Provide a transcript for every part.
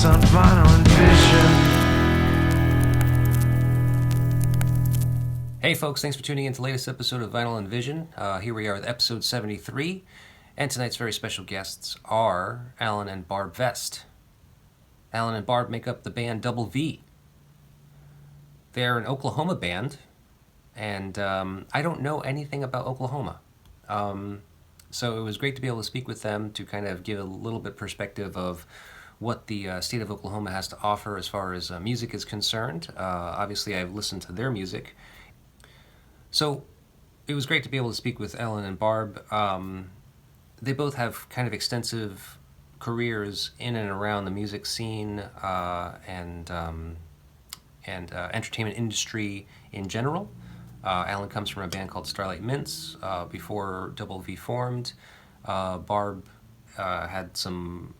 guests on Vinyl and Vision. Hey folks, thanks for tuning in to the latest episode of Vinyl and Vision. Here we are with episode 73, and tonight's very special guests are Alan and Barb Vest. Alan and Barb make up the band Double V. They're an Oklahoma band, and I don't know anything about Oklahoma. So it was great to be able to speak with them to kind of give a little bit perspective of what the state of Oklahoma has to offer as far as music is concerned. Obviously, I've listened to their music. So it was great to be able to speak with Ellen and Barb. They both have kind of extensive careers in and around the music scene and entertainment industry in general. Alan comes from a band called Starlight Mints before Double V formed. Barb had some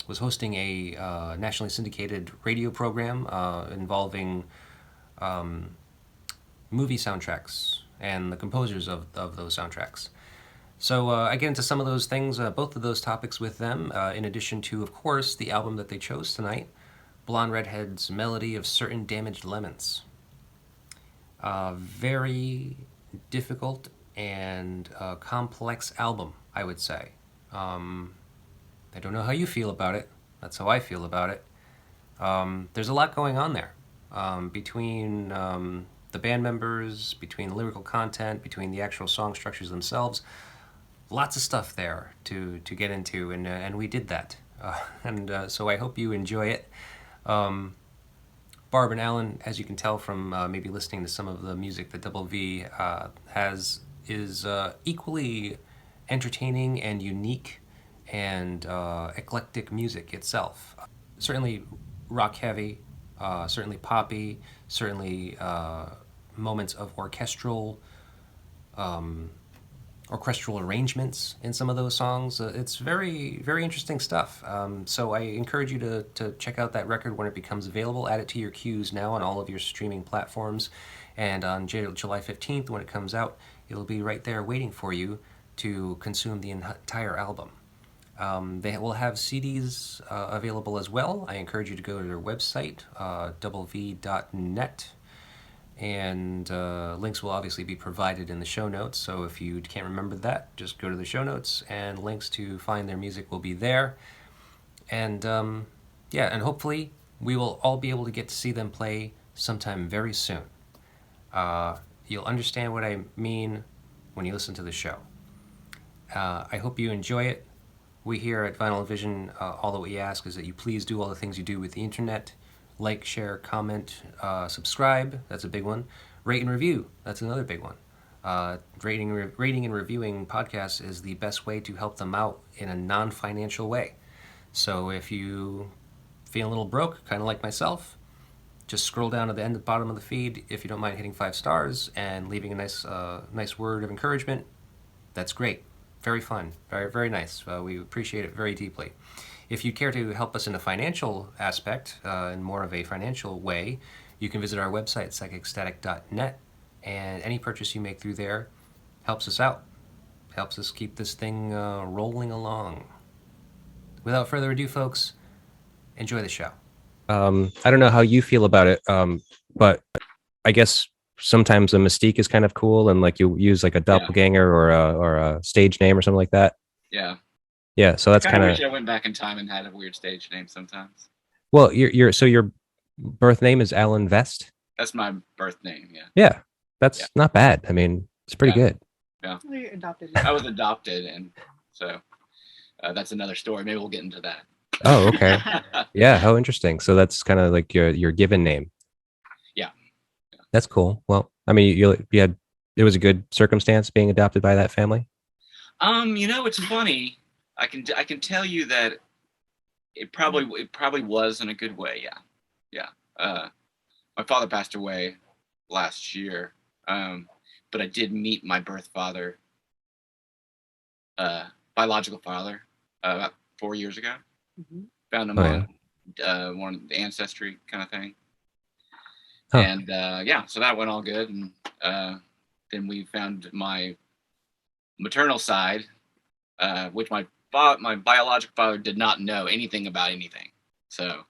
was hosting a nationally syndicated radio program involving movie soundtracks and the composers of those soundtracks. So I get into some of those things, both of those topics with them, in addition to, of course, the album that they chose tonight, Blonde Redhead's Melody of Certain Damaged Lemons. Very difficult and complex album, I would say. I don't know how you feel about it. That's how I feel about it. There's a lot going on there between the band members, between the lyrical content, between the actual song structures themselves. Lots of stuff there to get into, and we did that. So I hope you enjoy it. Barb and Alan, as you can tell from maybe listening to some of the music that Double V is equally entertaining and unique and eclectic music itself. Certainly rock heavy, certainly poppy, certainly moments of orchestral arrangements in some of those songs. It's very, very interesting stuff. So I encourage you to check out that record when it becomes available. Add it to your queues now on all of your streaming platforms. And on July 15th, when it comes out, it'll be right there waiting for you to consume the entire album. They will have CDs available as well. I encourage you to go to their website, doublev.net. And links will obviously be provided in the show notes, so if you can't remember that, just go to the show notes, and links to find their music will be there. And and hopefully we will all be able to get to see them play sometime very soon. You'll understand what I mean when you listen to the show. I hope you enjoy it. We here at Vinyl and Vision, all that we ask is that you please do all the things you do with the internet. Like, share, comment, subscribe. That's a big one. Rate and review. That's another big one. Rating and reviewing podcasts is the best way to help them out in a non-financial way. So if you feel a little broke, kind of like myself, just scroll down to the bottom of the feed. If you don't mind hitting 5 stars and leaving a nice word of encouragement, that's great. Very fun. Very, very nice. We appreciate it very deeply. If you care to help us in a financial aspect, in more of a financial way, you can visit our website, psychicstatic.net, and any purchase you make through there helps us out, helps us keep this thing rolling along. Without further ado, folks, enjoy the show. I don't know how you feel about it, but I guess sometimes a mystique is kind of cool, and like you use like a doppelganger or a stage name or something like that. Yeah. Yeah, so that's kind of. Wish I went back in time and had a weird stage name sometimes. Well, your birth name is Alan Vest. That's my birth name. Yeah. Yeah, that's not bad. I mean, it's pretty good. Yeah. Well, you're adopted. I was adopted, and so that's another story. Maybe we'll get into that. Oh, okay. Yeah, how interesting. So that's kind of like your given name. Yeah. That's cool. Well, I mean, you had it was a good circumstance being adopted by that family. It's funny. I can tell you that it probably was in a good way. Yeah. My father passed away last year, but I did meet my birth father, biological father, about 4 years ago. Mm-hmm. Found him on one of the ancestry kind of thing, and so that went all good. And then we found my maternal side, which my biological father did not know anything about anything. So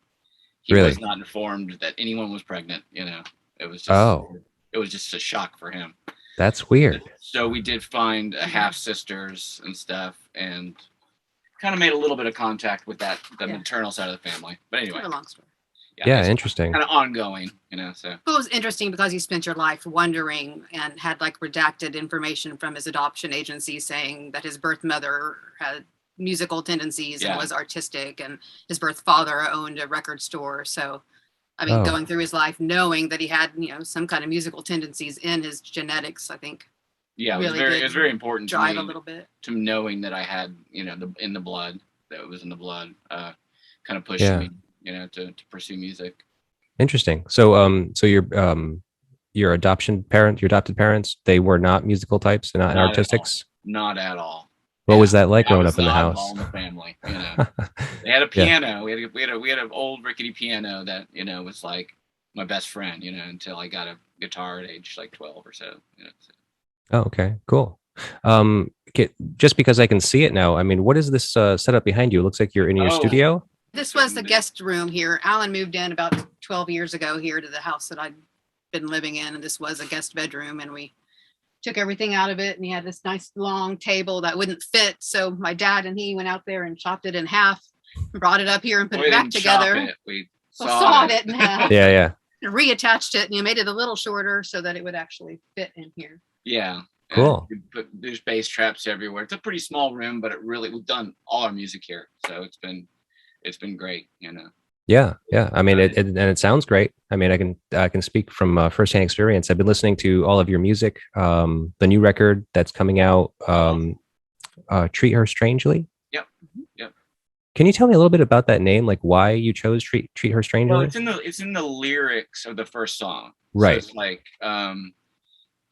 he Really? was not informed that anyone was pregnant. It was just Oh, it was just a shock for him. that's weird. So we did find a half sisters and stuff, and kind of made a little bit of contact with the maternal side of the family. But anyway, Kind of a long story. Yeah, it's interesting. kind of ongoing, So But it was interesting because you spent your life wondering and had like redacted information from his adoption agency saying that his birth mother had musical tendencies and Yeah. was artistic, and his birth father owned a record store. So, I mean, Oh. going through his life knowing that he had, some kind of musical tendencies in his genetics, I think yeah, Really it did was very important to drive a me little bit. to knowing that I had in the blood, that it was in the blood, kind of pushed Yeah. me to pursue music. Interesting. So your adopted parents, they were not musical types, not Not at artistics. Not at all. What was that like I growing was up in the oddball house? in the family. They had a piano. We had an old rickety piano that was like my best friend. Until I got a guitar at age like 12 or so. So. Oh, okay, cool. Just because I can see it now, I mean, what is this setup behind you? It looks like you're in your studio. This was the guest room here. Alan moved in about 12 years ago here to the house that I'd been living in, and this was a guest bedroom, and we took everything out of it, and he had this nice long table that wouldn't fit. So my dad and he went out there and chopped it in half, brought it up here and put it back together. We sawed it in half. Yeah. And reattached it, and you made it a little shorter so that it would actually fit in here. Yeah. Cool. There's bass traps everywhere. It's a pretty small room, but we've done all our music here, so it's been great. Yeah. I mean, it sounds great. I mean, I can speak from firsthand experience. I've been listening to all of your music. The new record that's coming out, "Treat Her Strangely." Yep. Can you tell me a little bit about that name? Like why you chose "Treat Her Strangely"? Well, it's in the lyrics of the first song, right? So it's like,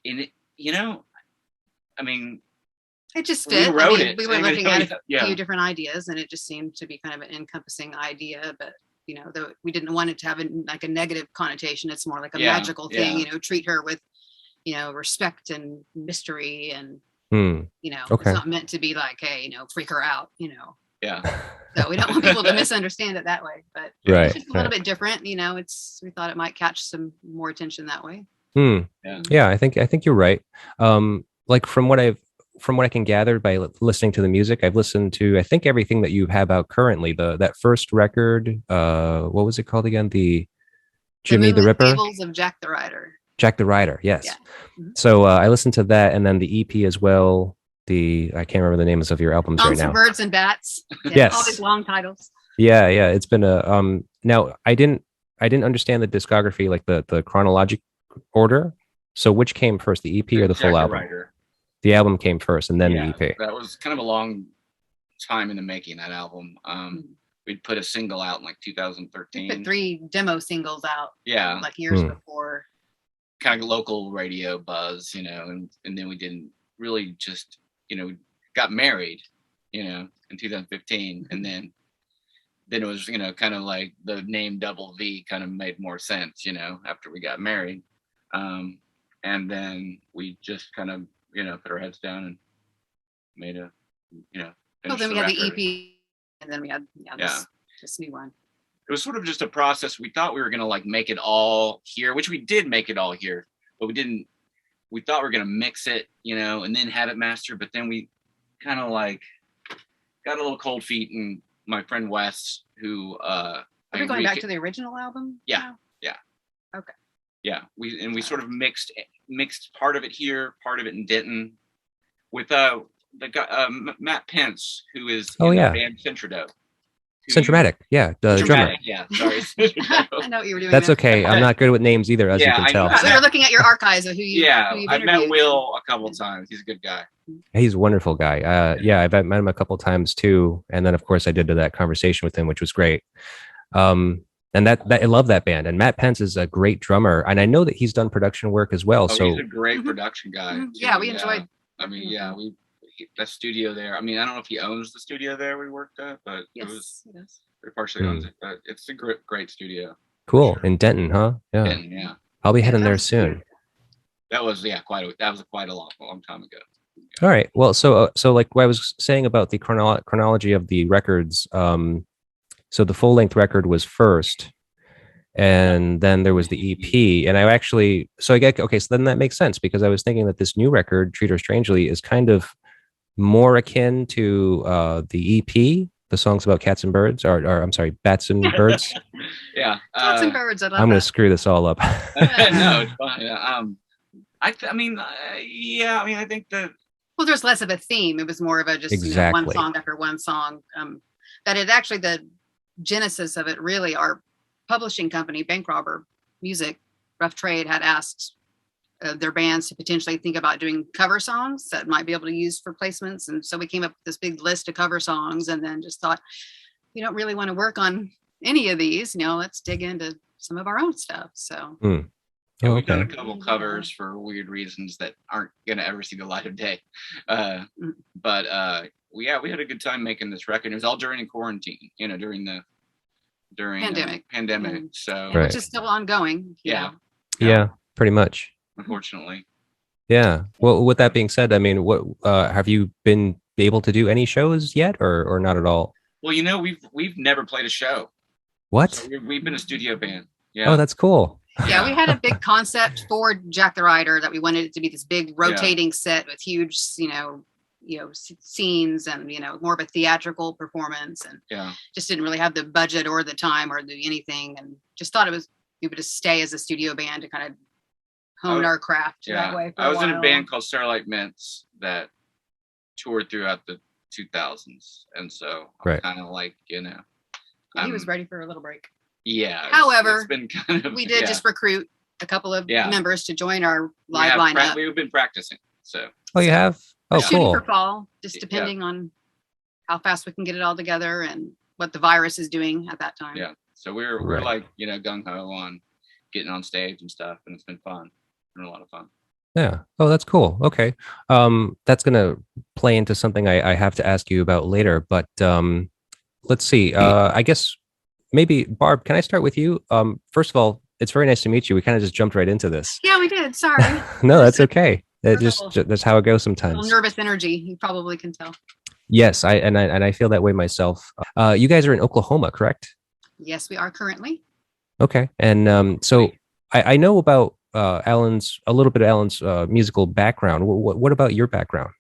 in it, I mean, it just fit. We wrote it. We were looking at a yeah. few different ideas, and it just seemed to be kind of an encompassing idea. But we didn't want it to have a negative connotation. It's more like a magical thing. Treat her with, respect and mystery, and Okay. it's not meant to be like, hey, freak her out. Yeah. So we don't want people to misunderstand it that way. But right. It's just a little bit different. We thought it might catch some more attention that way. Yeah, I think you're right. Like from what I can gather by listening to the music, I've listened to, I think, everything that you have out currently. That first record, what was it called again? The Jimmy the Ripper. Fables of Jack the Rider. Jack the Rider, yes. Yeah. Mm-hmm. So I listened to that, and then the EP as well. I can't remember the names of your albums right now. Birds and Bats. Yeah, yes. All these long titles. Yeah. It's been a Now I didn't understand the discography, like the chronologic order. So which came first, the EP or the full album? Rider. The album came first, and then the EP. That was kind of a long time in the making, that album. We'd put a single out in like 2013. We put 3 demo singles out. Yeah. Like years before. Kind of local radio buzz, and then we didn't really just, got married, in 2015, and then it was, kind of like the name Double V kind of made more sense, after we got married, and then we just kind of, put our heads down and made a, Well, then we had the EP, and then we had this new one. It was sort of just a process. We thought we were gonna like make it all here, which we did make it all here, but we didn't. We thought we were gonna mix it, and then have it mastered. But then we kind of like got a little cold feet, and my friend Wes, who are we going back to the original album? Yeah, now? Yeah. Okay. Yeah, we sort of mixed part of it here, part of it in Denton, with the guy Matt Pence, who is in the band Centrodote. Centromatic, the drummer. Yeah, sorry. I know what you were doing. That's okay. I'm not good with names either, as you can tell. We were looking at your archives of who you. I've met Will a couple of times. He's a good guy. He's a wonderful guy. I've met him a couple of times too, and then of course I did that conversation with him, which was great. And that I love that band. And Matt Pence is a great drummer, and I know that he's done production work as well. So he's a great production guy. Mm-hmm. Yeah, we enjoyed. I mean, that studio there. I mean, I don't know if he owns the studio there we worked at, but yes, it was. He partially owns it, but it's a great studio. Cool. Sure. In Denton, huh? Yeah. Denton, yeah. I'll be heading there soon. That was quite a long time ago. All right. Well, so like what I was saying about the chronology of the records. So the full length record was first, and then there was the EP. And I actually, so I get, okay, so then that makes sense because I was thinking that this new record, Treat Her Strangely, is kind of more akin to the EP, the songs about cats and birds, or I'm sorry, bats and birds. Yeah. Cats and birds. I love I'm going that. to screw this all up. No, it's fine. Yeah, I mean, yeah. I mean, I think that. Well, there's less of a theme. It was more of a just one Exactly. song after one song. That it actually, the genesis of it really, our publishing company, Bank Robber Music, Rough Trade, had asked their bands to potentially think about doing cover songs that might be able to use for placements. And so we came up with this big list of cover songs, and then just thought, we don't really want to work on any of these. Let's dig into some of our own stuff. So. Yeah, we've done a Okay. couple covers for weird reasons that aren't gonna ever see the light of day. But we had a good time making this record. It was all during the quarantine, during Pandemic. pandemic. Mhm. So Right. Which is still ongoing. Yeah. Yeah, pretty much. unfortunately, Yeah. Well, with that being said, I mean, what have you been able to do any shows yet, or not at all? well, we've never played a show. What? So we've been a studio band. Yeah. Oh, that's cool. Yeah, we had a big concept for Jack the Rider that we wanted it to be this big rotating set with huge, scenes and more of a theatrical performance, and Yeah. just didn't really have the budget or the time or do anything, and just thought we would just stay as a studio band to kind of hone our craft that way. For I was in a while. band called Starlight Mints that toured throughout the 2000s, and so I'm Right. kind of like, Yeah, he was ready for a little break. Yeah. However, it's been kind of. We did just recruit a couple of Yeah. members to join our live lineup. We've been practicing, so Oh, you have? Oh, Shooting cool. for fall, just Yeah. depending on how fast we can get it all together and what the virus is doing at that time. yeah. So we're Right. like gung ho on getting on stage and stuff, and it's been fun. It's been a lot of fun. Yeah. Oh, that's cool. Okay. That's gonna play into something I have to ask you about later. But let's see. I guess maybe Barb, can I start with you? First of all, it's very nice to meet you. We kind of just jumped right into this. Yeah, we did. Sorry. No, that's okay. We're a That's how it goes A little sometimes. nervous energy. You probably can tell. Yes, I feel that way myself. You guys are in Oklahoma, correct? Yes, we are currently. Okay. And so I know about a little bit of Alan's musical background. What about your background?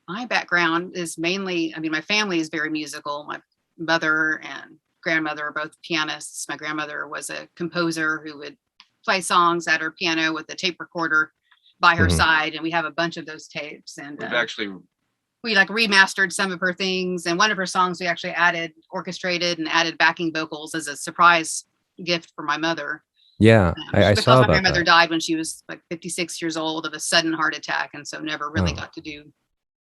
My background is mainly, my family is very musical. My mother and grandmother are both pianists. My grandmother was a composer who would play songs at her piano with a tape recorder by her Mhm. side. And we have a bunch of those tapes. And We've actually. we remastered some of her things. And one of her songs we actually orchestrated and added backing vocals as a surprise gift for my mother. Yeah, I Because saw my about grandmother that. died when she was like 56 years old of a sudden heart attack. And so never really Oh. got to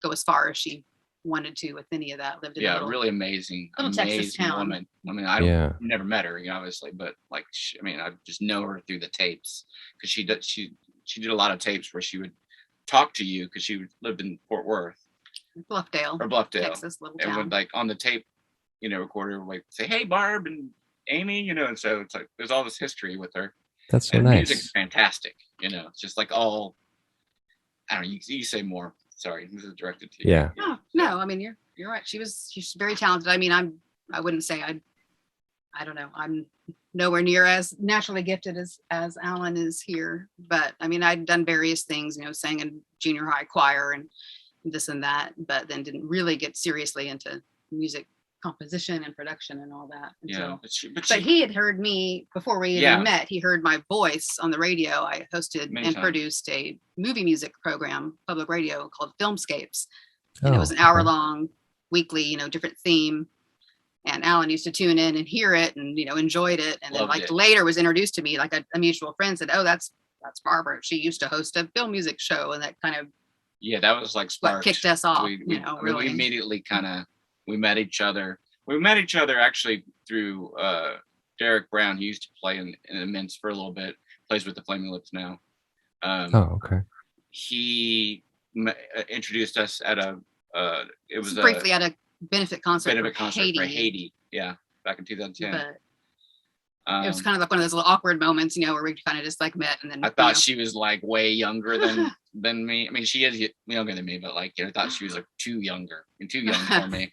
go as far as she wanted to with any of that. Lived in a Yeah, little, really amazing, little Texas amazing town. woman. I mean, I don't Yeah. never met her, obviously, but like, I just know her through the tapes because she did a lot of tapes where she would talk to you because she lived in Fort Worth Bluffdale, or Bluffdale, Texas, little and town. would like on the tape, recorder, like say, "Hey, Barb and Amy," and so it's like there's all this history with her. That's so And the music's nice. fantastic, it's just like all. I don't know. You say more. Sorry, this is directed to you. Yeah. No, you're right. She's very talented. I wouldn't say I don't know. I'm nowhere near as naturally gifted as Alan is here, but I'd done various things, sang in junior high choir and this and that, but then didn't really get seriously into music composition and production and all that. Yeah, Until, but but he had heard me before we even Yeah. met. He heard my voice on the radio. I hosted Many and times. produced a movie music program, public radio, called Filmscapes. Oh, And it was an hour long weekly, different theme. And Alan used to tune in and hear it and, enjoyed it. And then Loved it. later was introduced to me, like a mutual friend said, "Oh, that's Barbara. She used to host a film music show." And that kind of Yeah, that was like what sparked. kicked us off, We really. immediately we met each other. We met each other actually through Derek Brown. He used to play in the Mints for a little bit. Plays with the Flaming Lips now. Oh, okay. He introduced us at it was briefly at a benefit concert, a concert Haiti, for Haiti. Yeah, back in 2010. But it was kind of like one of those little awkward moments, where we kind of just met. And then I thought she was like way younger than me. I mean, she is younger than me, but I thought she was like too young for me.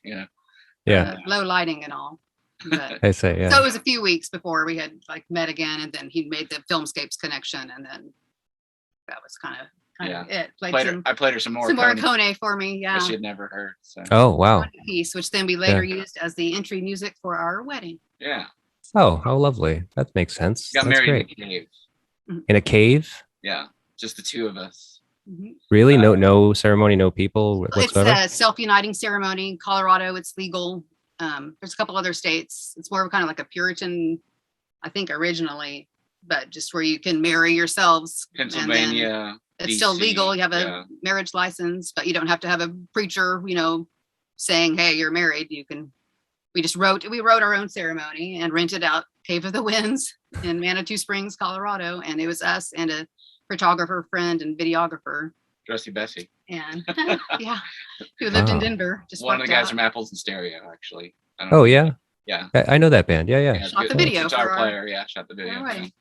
Yeah. low lighting and all. But I say, yeah. so it was a few weeks before we had like met again, and then he made the Filmscapes connection, and then that was kind of it. I played her some more some Morricone for me, that yeah. she had never heard. So Oh, wow. Piece, which then we later used as the entry music for our wedding. yeah, Oh, how lovely. That makes sense. got That's married great. in a cave. In a cave? Yeah, just the two of us. Mhm. Really? No ceremony, no people whatsoever? It's a self-uniting ceremony in Colorado. It's legal. There's a couple other states. It's more of kind of like a Puritan, I think, originally, but just where you can marry yourselves. Pennsylvania. It's still DC, legal. You have a yeah. marriage license, but you don't have to have a preacher, saying, "Hey, you're married." We wrote our own ceremony and rented out Cave of the Winds in Manitou Springs, Colorado, and it was us and a photographer friend and videographer. Dressy Bessie. And yeah, who lived in Wow. Denver. Just One of the worked guys out. from Apples and Stereo, actually. I don't Oh, know. yeah. Yeah. I know that band. Yeah, yeah. Yeah, Shot the good video guitar for our- player. Yeah, shot the video. our Yeah. wedding.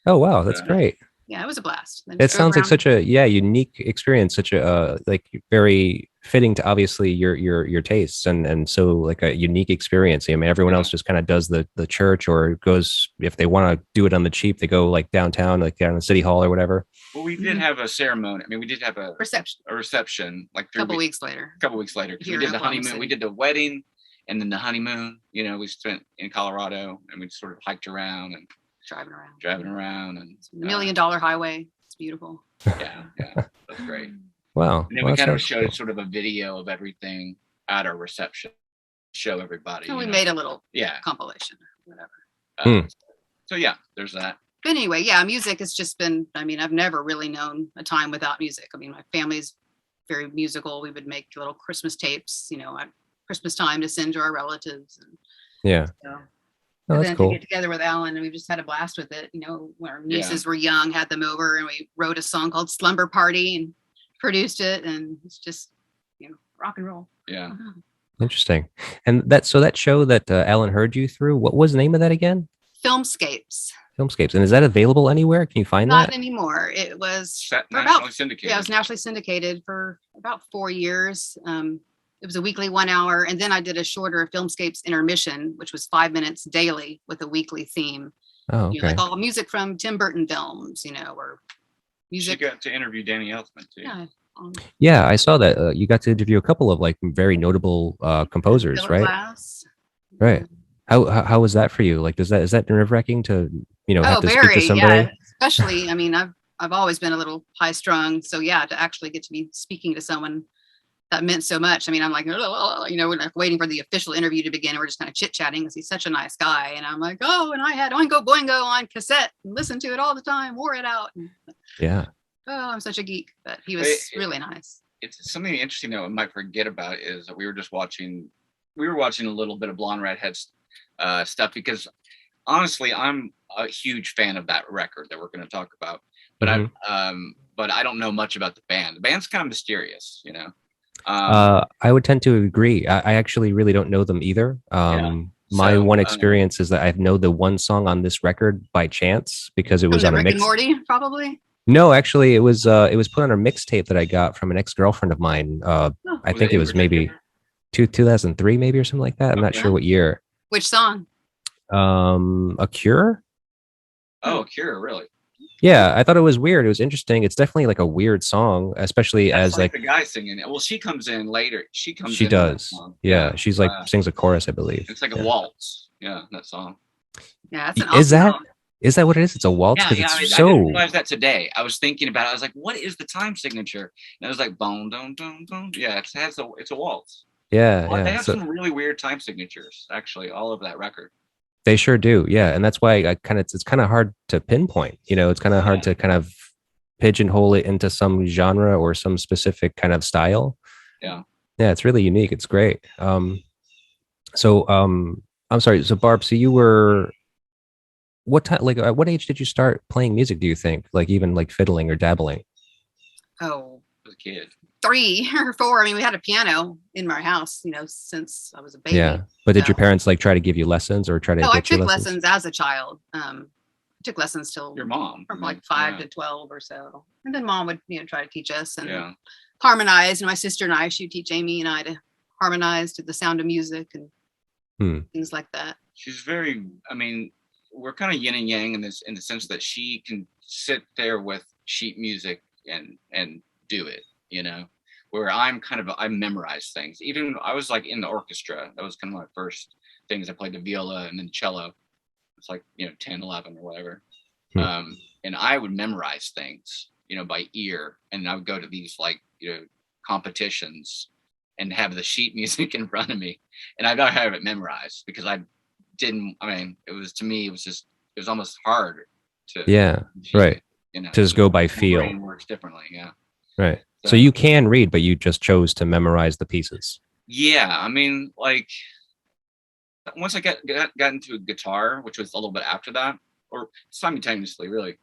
Oh, wow. That's great. Yeah, it was a blast. Then It drove sounds like around. such a unique experience, such a like very fitting to obviously your tastes and so like a unique experience. I mean, everyone else just kind of does the church or goes if they want to do it on the cheap, they go like downtown, like down in City Hall or whatever. Well, we did have a ceremony. I mean, we did have a reception like a couple weeks later. A couple weeks later, because we Here did in the Oklahoma honeymoon. City. We did the wedding and then the honeymoon. We spent in Colorado and we sort of hiked around and Driving around. and The $1 Million Highway. It's beautiful. yeah, that's great. Wow. And then Well, we that kind of sounds showed cool. sort of a video of everything at our reception, show everybody. So we made a little yeah. compilation or whatever. So yeah, there's that. But anyway, yeah, music has just been, I've never really known a time without music. I mean, my family's very musical. We would make little Christmas tapes, at Christmas time to send to our relatives. And Yeah. so, Oh, and that's then cool. to get together with Alan, and we just had a blast with it. When our nieces were young, had them over, and we wrote a song called Slumber Party and produced it. And it's just, rock and roll. Yeah. Interesting. And that show that Alan heard you through, what was the name of that again? Filmscapes. Filmscapes. And is that available anywhere? Can you find Not that? anymore. It was Nationally syndicated. Yeah, it was nationally syndicated for about 4 years. It was a weekly 1 hour. And then I did a shorter Filmscapes intermission, which was 5 minutes daily with a weekly theme. Oh, okay. Like all music from Tim Burton films, or music. She got to interview Danny Elfman too. Yeah. Yeah, I saw that. You got to interview a couple of like very notable composers, Philip right? Glass. Right. How was that for you? Like, is that nerve wracking to have to speak to somebody? Yeah. Especially, I've always been a little high strung, so yeah, to actually get to be speaking to someone that meant so much. I'm like, we're like waiting for the official interview to begin. We're just kind of chit chatting because he's such a nice guy, and I'm like, oh, and I had Oingo Boingo on cassette and listened to it all the time, wore it out. And, Yeah. oh, I'm such a geek, but he was really nice. It's something interesting that I might forget about is that we were watching a little bit of Blonde Redhead's stuff, because honestly, I'm a huge fan of that record that we're going to talk about, but but I don't know much about the band. The band's kind of mysterious, I would tend to agree. I actually really don't know them either. My one experience is that I know the one song on this record by chance because it was on a Rick mix. and Morty, probably. No, actually, it was put on a mixtape that I got from an ex-girlfriend of mine. I think it was maybe 2003, maybe, or something like that. I'm not sure what year. Which song? A Cure. Oh, Cure, really? Yeah, I thought it was weird. It was interesting. It's definitely like a weird song, especially That's as like the guy singing it. Well, she comes in later. She does. Yeah, she's like sings a chorus, I believe. It's like a waltz. Yeah, that song. Yeah, that's an awesome song. Is that what it is? It's a waltz because I didn't realize that today. I was thinking about it. I was like, what is the time signature? And it was like boom, boom, boom, boom. Yeah, it's a waltz. Yeah, Well, yeah. They have some really weird time signatures, actually, all over that record. They sure do. Yeah, and that's why it's kind of hard to pinpoint. It's kind of hard to kind of pigeonhole it into some genre or some specific kind of style. Yeah. Yeah, it's really unique. It's great. I'm sorry. So Barb, so you were what time? Like, at what age did you start playing music? Do you think, like, even like fiddling or dabbling? Oh, As a kid. 3 or 4. We had a piano in my house, since I was a baby. Yeah, but did your parents like try to give you lessons or try to? No, I get you took lessons as a child. I took lessons till Your mom. from like 5 to 12 or so, and then mom would try to teach us and Yeah. harmonize. And my sister and I, she'd teach Amy and I to harmonize to the sound of music, and things like that. She's very, I mean, we're kind of yin and yang in this, in the sense that she can sit there with sheet music and do it, you know, where I'm kind of, I memorize things. Even I was like in the orchestra. That was kind of my first things. I played the viola and then cello. It's like, you know, 10, 11 or whatever. And I would memorize things, you know, by ear. And I would go to these like, you know, competitions and have the sheet music in front of me. And I don't have it memorized because I mean, it was, to me, it was just, it was almost hard to, Yeah. Right. you know, To just go by my feel. brain works differently. Yeah. Right. So you can read, but you just chose to memorize the pieces. Yeah. I mean, like, once I got into a guitar, which was a little bit after that, or simultaneously, really,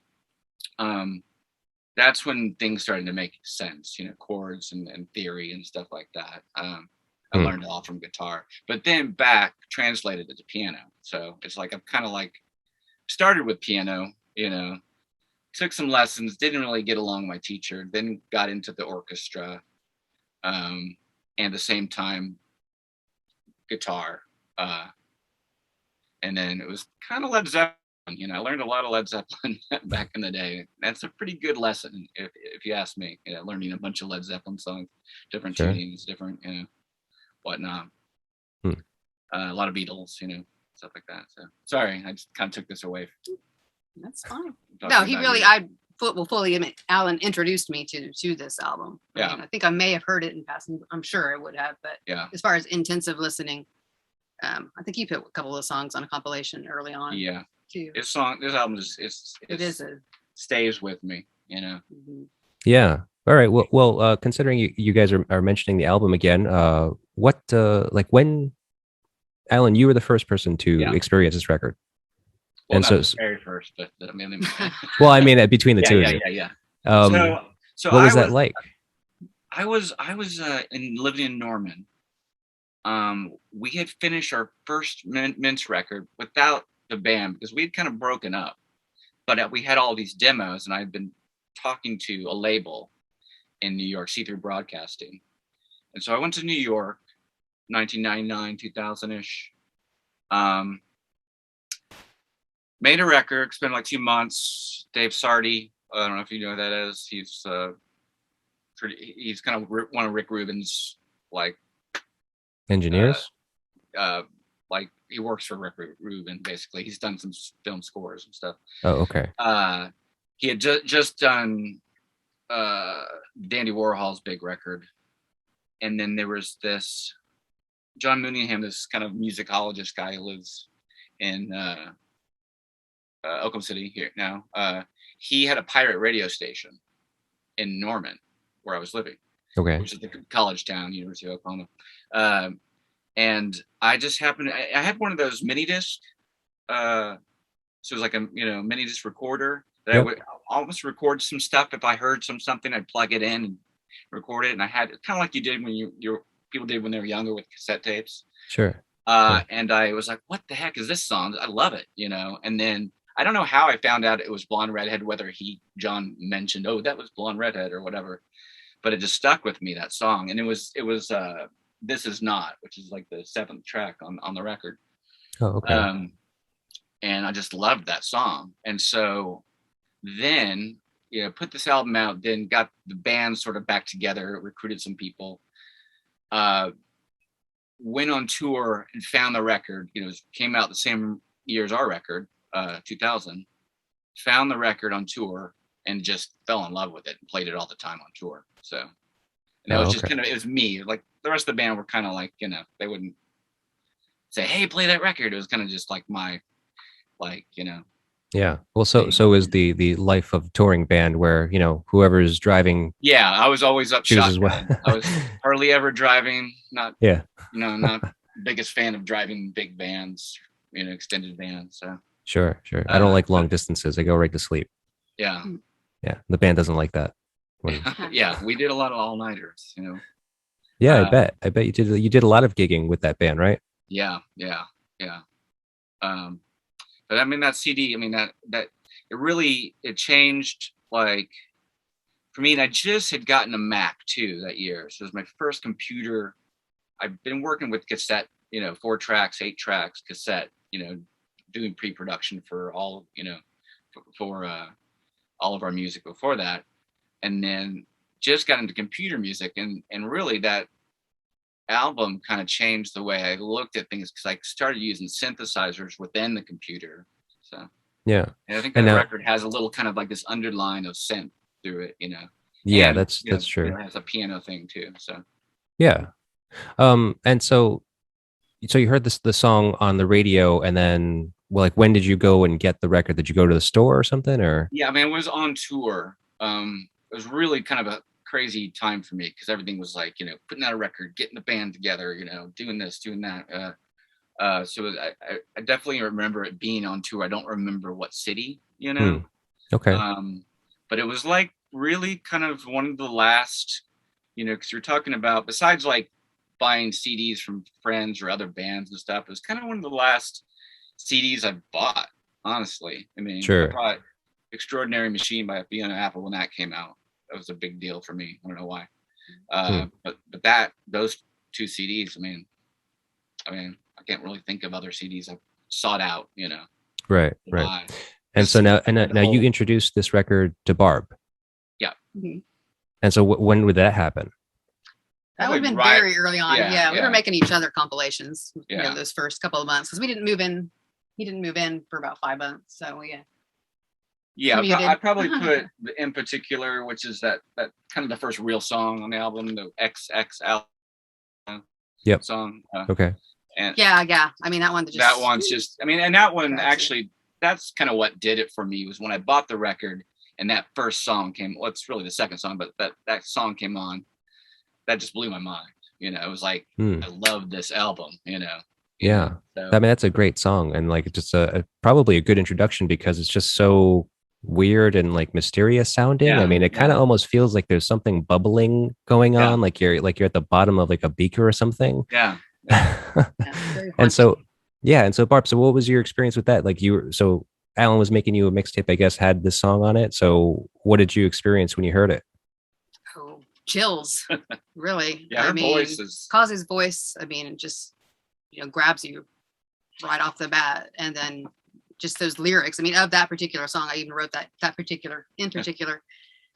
that's when things started to make sense, you know, chords and theory and stuff like that. I learned a lot from guitar, but then back translated it to piano. So it's like, I'm kind of like started with piano, you know, took some lessons, didn't really get along with my teacher, then got into the orchestra, and at the same time, guitar. And then it was kind of Led Zeppelin. You know, I learned a lot of Led Zeppelin back in the day. That's a pretty good lesson, if you ask me. You know, learning a bunch of Led Zeppelin songs, different tunings, different, you know, whatnot. A lot of Beatles, you know, stuff like that. So sorry, I just kind of took this away. That's fine. No, he really, I will fully admit, Alan introduced me to this album. Yeah. I mean, I think I may have heard it in passing. I'm sure I would have, but Yeah. as far as intensive listening, I think you put a couple of songs on a compilation early on. Yeah. Too. This album is, stays with me, you know. Yeah. All right. Well, considering you guys are mentioning the album again, what like when, Alan, you were the first person to experience this record. Well, and not so the very first, but I mean, well, I mean, between the two of you. Yeah. So what was that like? I was living in Norman. We had finished our first Mince record without the band because we had kind of broken up, but we had all these demos, and I'd been talking to a label in New York, See-Through Broadcasting, and so I went to New York, 1999, 2000-ish. Made a record, spent like 2 months. Dave Sardi, I don't know if you know who that is. He's kind of one of Rick Rubin's like engineers. Like he works for Rick Rubin, basically. He's done some film scores and stuff. Oh, okay. He had just done Dandy Warhol's big record, and then there was this John Mooneyham, this kind of musicologist guy who lives in Oklahoma City here now. He had a pirate radio station in Norman, where I was living. Okay. Which is the college town, University of Oklahoma. And I just happened, I had one of those mini disc. So it was like a, mini disc recorder that I would almost record some stuff. If I heard something, I'd plug it in and record it. And I had kind of like you did when people did when they were younger with cassette tapes. Sure. And I was like, what the heck is this song? I love it, And then I don't know how I found out it was Blonde Redhead, whether John mentioned, oh, that was Blonde Redhead or whatever. But it just stuck with me, that song. And it was This Is Not, which is like the 7th track on the record. Oh, okay. And I just loved that song. And so then, put this album out, then got the band sort of back together, recruited some people, went on tour and found the record, came out the same year as our record, 2000, found the record on tour and just fell in love with it and played it all the time on tour. So, and that was just kind of, it was me. Like the rest of the band were kind of like, they wouldn't say, hey, play that record. It was kind of just like my, Yeah. Well, so is the life of touring band where, whoever's driving. Yeah. I was always up chooses shotgun. I was hardly ever driving. Not not biggest fan of driving big bands, extended bands. So. Sure. I don't like long distances. I go right to sleep. Yeah. Yeah. The band doesn't like that. Yeah. We did a lot of all-nighters, Yeah, I bet you did a lot of gigging with that band, right? Yeah. But I mean, that CD, that it changed, like, for me, and I just had gotten a Mac too that year. So it was my first computer. I've been working with cassette 4 tracks, 8 tracks cassette, doing pre-production for all, for all of our music before that. And then just got into computer music, and really that album kind of changed the way I looked at things, because I started using synthesizers within the computer. So Yeah. and I think And that now, record has a little kind of like this underline of synth through it, yeah, and that's true. it has a piano thing too. So Yeah. And so you heard the song on the radio, and then, well, like, when did you go and get the record? Did you go to the store or something, or? yeah, I mean, I was on tour. It was really kind of a crazy time for me, because everything was like, putting out a record, getting the band together, doing this, doing that. So I definitely remember it being on tour. I don't remember what city, Okay. But it was like really kind of one of the last, because you're talking about, besides like buying CDs from friends or other bands and stuff, it was kind of one of the last CDs I bought, honestly. I mean, I Sure. bought Extraordinary Machine by Fiona Apple when that came out. That was a big deal for me. I don't know why. But those 2 CDs, I mean, I can't really think of other CDs I've sought out, Right. to Right. buy. And so now, The now you whole- introduced this record to Barb. Yeah. Mhm. And so when would that happen? That would have been Right- very early on. yeah, Yeah, we yeah. were making each other compilations, Yeah. those first couple of months, because we didn't move in. He didn't move in for about 5 months. So yeah. Yeah, Muted. I probably put the In Particular, which is that kind of the first real song on the album, the XXL Yep. song. Okay. And Yeah, yeah. I mean, that one just that one's just, and that one Gotcha. actually, that's kind of what did it for me, was when I bought the record and that first song came, well, it's really the second song, but that song came on, that just blew my mind. It was like, Hmm. I love this album, Yeah. So, I mean, that's a great song, and like, it's just probably a good introduction, because it's just so weird and like mysterious sounding. Yeah, I mean, it kind of yeah. almost feels like there's something bubbling going Yeah. on, like you're at the bottom of like a beaker or something. yeah. yeah, very And so, haunting. yeah, and so Barb, so what was your experience with that? Like, so Alan was making you a mixtape, I guess, had this song on it. So what did you experience when you heard it? Oh, chills, really. Yeah, I her mean, voice is, Kazi's voice, I mean, it just grabs you right off the bat, and then just those lyrics. I mean, of that particular song, I even wrote that particular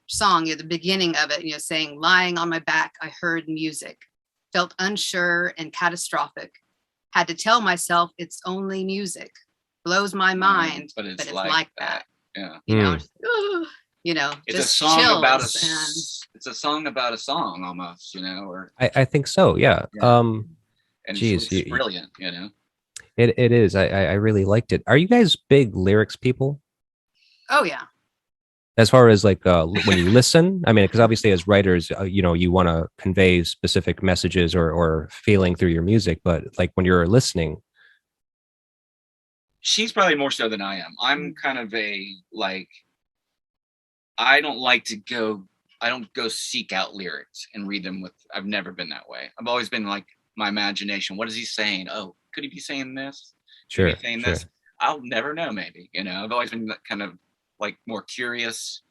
song. The beginning of it, saying, "Lying on my back, I heard music, felt unsure and catastrophic. Had to tell myself it's only music. Blows my mind, but but it's it's like like that. that." Yeah. Just, "Ugh," It's just a song about chills, it's a song about a song almost, or I think so. Yeah. Yeah. Um, and Geez, it's brilliant. it is. I really liked it. Are you guys big lyrics people? oh yeah. As far as like when you listen, I mean, because obviously as writers, you want to convey specific messages or feeling through your music, but like when you're listening. She's probably more so than I am. I'm kind of I don't go seek out lyrics and read them I've never been that way. I've always been like, my imagination. What is he saying? Oh, could he be saying this? Could he Sure, be saying sure. this? I'll never know, maybe. I've always been that kind of like more curious,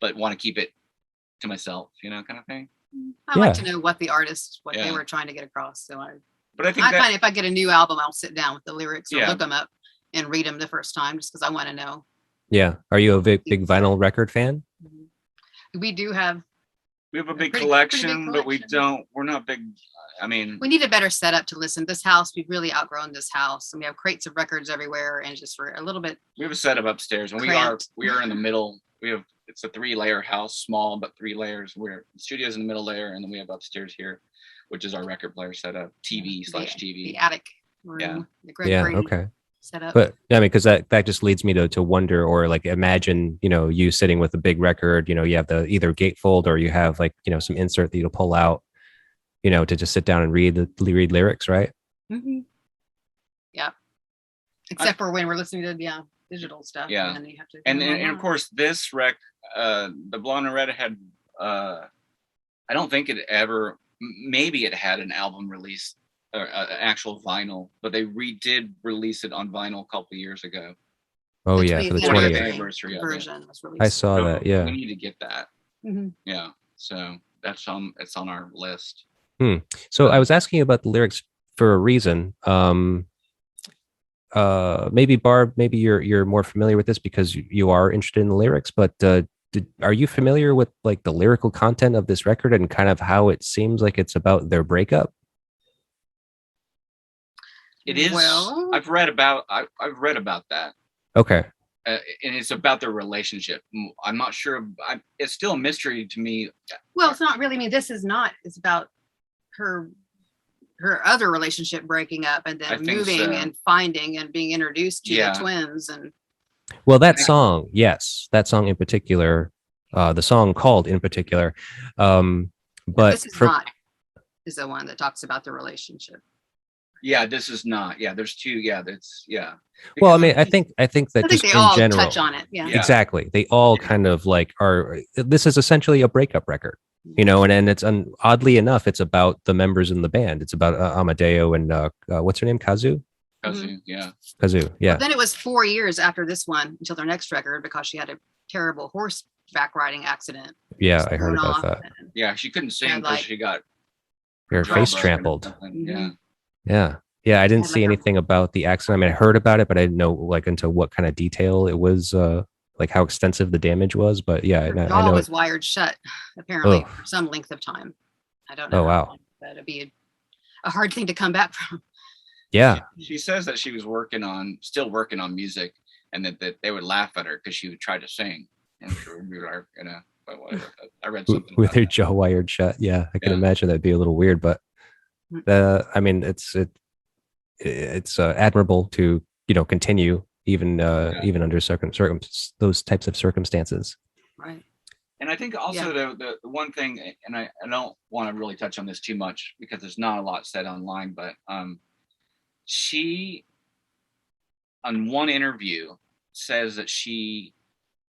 but want to keep it to myself, kind of thing. I like Yeah. to know what the artist, what they Yeah. were trying to get across. So But I think I that, find if I get a new album, I'll sit down with the lyrics or Yeah. look them up and read them the first time, just because I want to know. Yeah. Are you a big vinyl record fan? We do have. we have a a big pretty collection, big but collection. we're not big. I mean, We need a better setup to listen. This house, we've really outgrown this house, and we have crates of records everywhere, and just we're a little bit. we have a setup upstairs, and Cramped. we are in the middle. It's a 3-layer house, small but 3 layers. The studio's in the middle layer, and then we have upstairs here, which is our record player setup, TV/TV. The attic room. Yeah. The Greg Yeah. Brady Okay. setup. But I mean, because that just leads me to wonder, or like imagine, you sitting with a big record, you have the either gatefold, or you have like, some insert that you'll pull out, to just sit down and read lyrics, right? Mhm. Yeah. Except for when we're listening to digital stuff. Yeah. And then you have to. And of course, this the Blonde and Redhead, I don't think it ever. Maybe it had an album release or actual vinyl, but they did release it on vinyl a couple of years ago. Oh The yeah, for the 20th 20th. anniversary of it. version was released. I saw So that. Yeah. we need to get that. Mhm. Yeah, so it's on our list. So I was asking you about the lyrics for a reason. Maybe Barb, maybe you're more familiar with this because you are interested in the lyrics, but are you familiar with like the lyrical content of this record and kind of how it seems like it's about their breakup? It is. Well, I've read about that, Okay. and it's about their relationship. I'm not sure. It's still a mystery to me. well, it's not really. I mean, this is not. It's about her other relationship breaking up and I then think moving so. and finding and being introduced to Yeah. the twins. And Well, that song, yes, that song in particular, the song called in particular, but this is for not is the one that talks about the relationship. Yeah, this is not. Yeah, there's two. Yeah, that's yeah. well, I Because mean, I think that I think just they in all general, touch on it. Yeah. Yeah. exactly, they all Yeah. kind of like are. This is essentially a breakup record, you know, and it's oddly enough, it's about the members in the band. It's about Amadeo and what's her name, Kazu. yeah. Kazu, yeah, Then it was 4 years after this one until their next record because she had a terrible horseback riding accident. yeah, Just I heard thrown about off that. and- Yeah, she couldn't sing And, because like- she got Her jaw face broken or trampled. something. Yeah. Yeah, I didn't Had, see like, a- anything about the accident. I mean, I heard about it, but I didn't know like into what kind of detail it was, like how extensive the damage was. But yeah, Her I jaw know. was wired shut apparently Ugh. for some length of time. I don't know. Oh, how wow. long, but it'd be a hard thing to come back from. Yeah, She says that she was still working on music, and that they would laugh at her because she would try to sing. I'm sure we were, but whatever. I read something with about her that. jaw wired shut. Yeah, I can Yeah. imagine that'd be a little weird, but I mean, it's admirable to continue even even under those types of circumstances. Right. And I think also the one thing, and I don't want to really touch on this too much because there's not a lot said online, but she, on one interview, says that she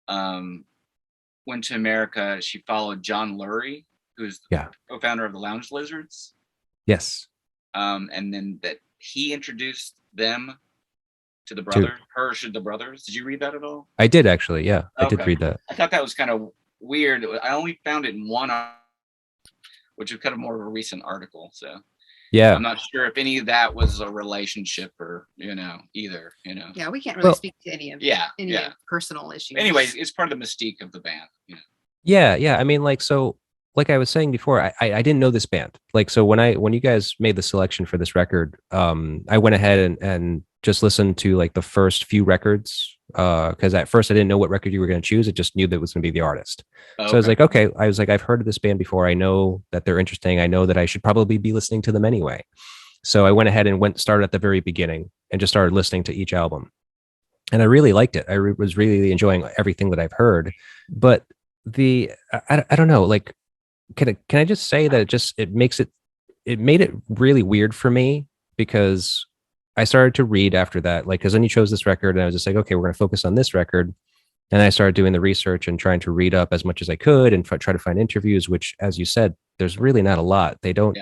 went to America. She followed John Lurie, who's Yeah. the co-founder of the Lounge Lizards, Yes. and then that he introduced them to the brothers. Did you read that at all? I did actually. Yeah, I did Okay. read that. I thought that was kind of weird. I only found it in one, which is kind of more of a recent article. So Yeah. I'm not sure if any of that was a relationship or either. Yeah, we can't really Well- speak to any of Yeah. personal issues. Anyways, it's part of the mystique of the band. Yeah. I mean, like I was saying before, I didn't know this band. Like, so when you guys made the selection for this record, I went ahead and just listened to like the first few records. Because at first I didn't know what record you were going to choose. I just knew that it was going to be the artist. So I was like, okay. I was like, I've heard of this band before. I know that they're interesting. I know that I should probably be listening to them anyway. So I went ahead and started at the very beginning and just started listening to each album. And I really liked it. I was really enjoying everything that I've heard. But I don't know, like, can I just say that it made it really weird for me because I started to read after that, like, because then you chose this record and I was just like, okay, we're going to focus on this record. And I started doing the research and trying to read up as much as I could and try to find interviews, which, as you said, there's really not a lot. They don't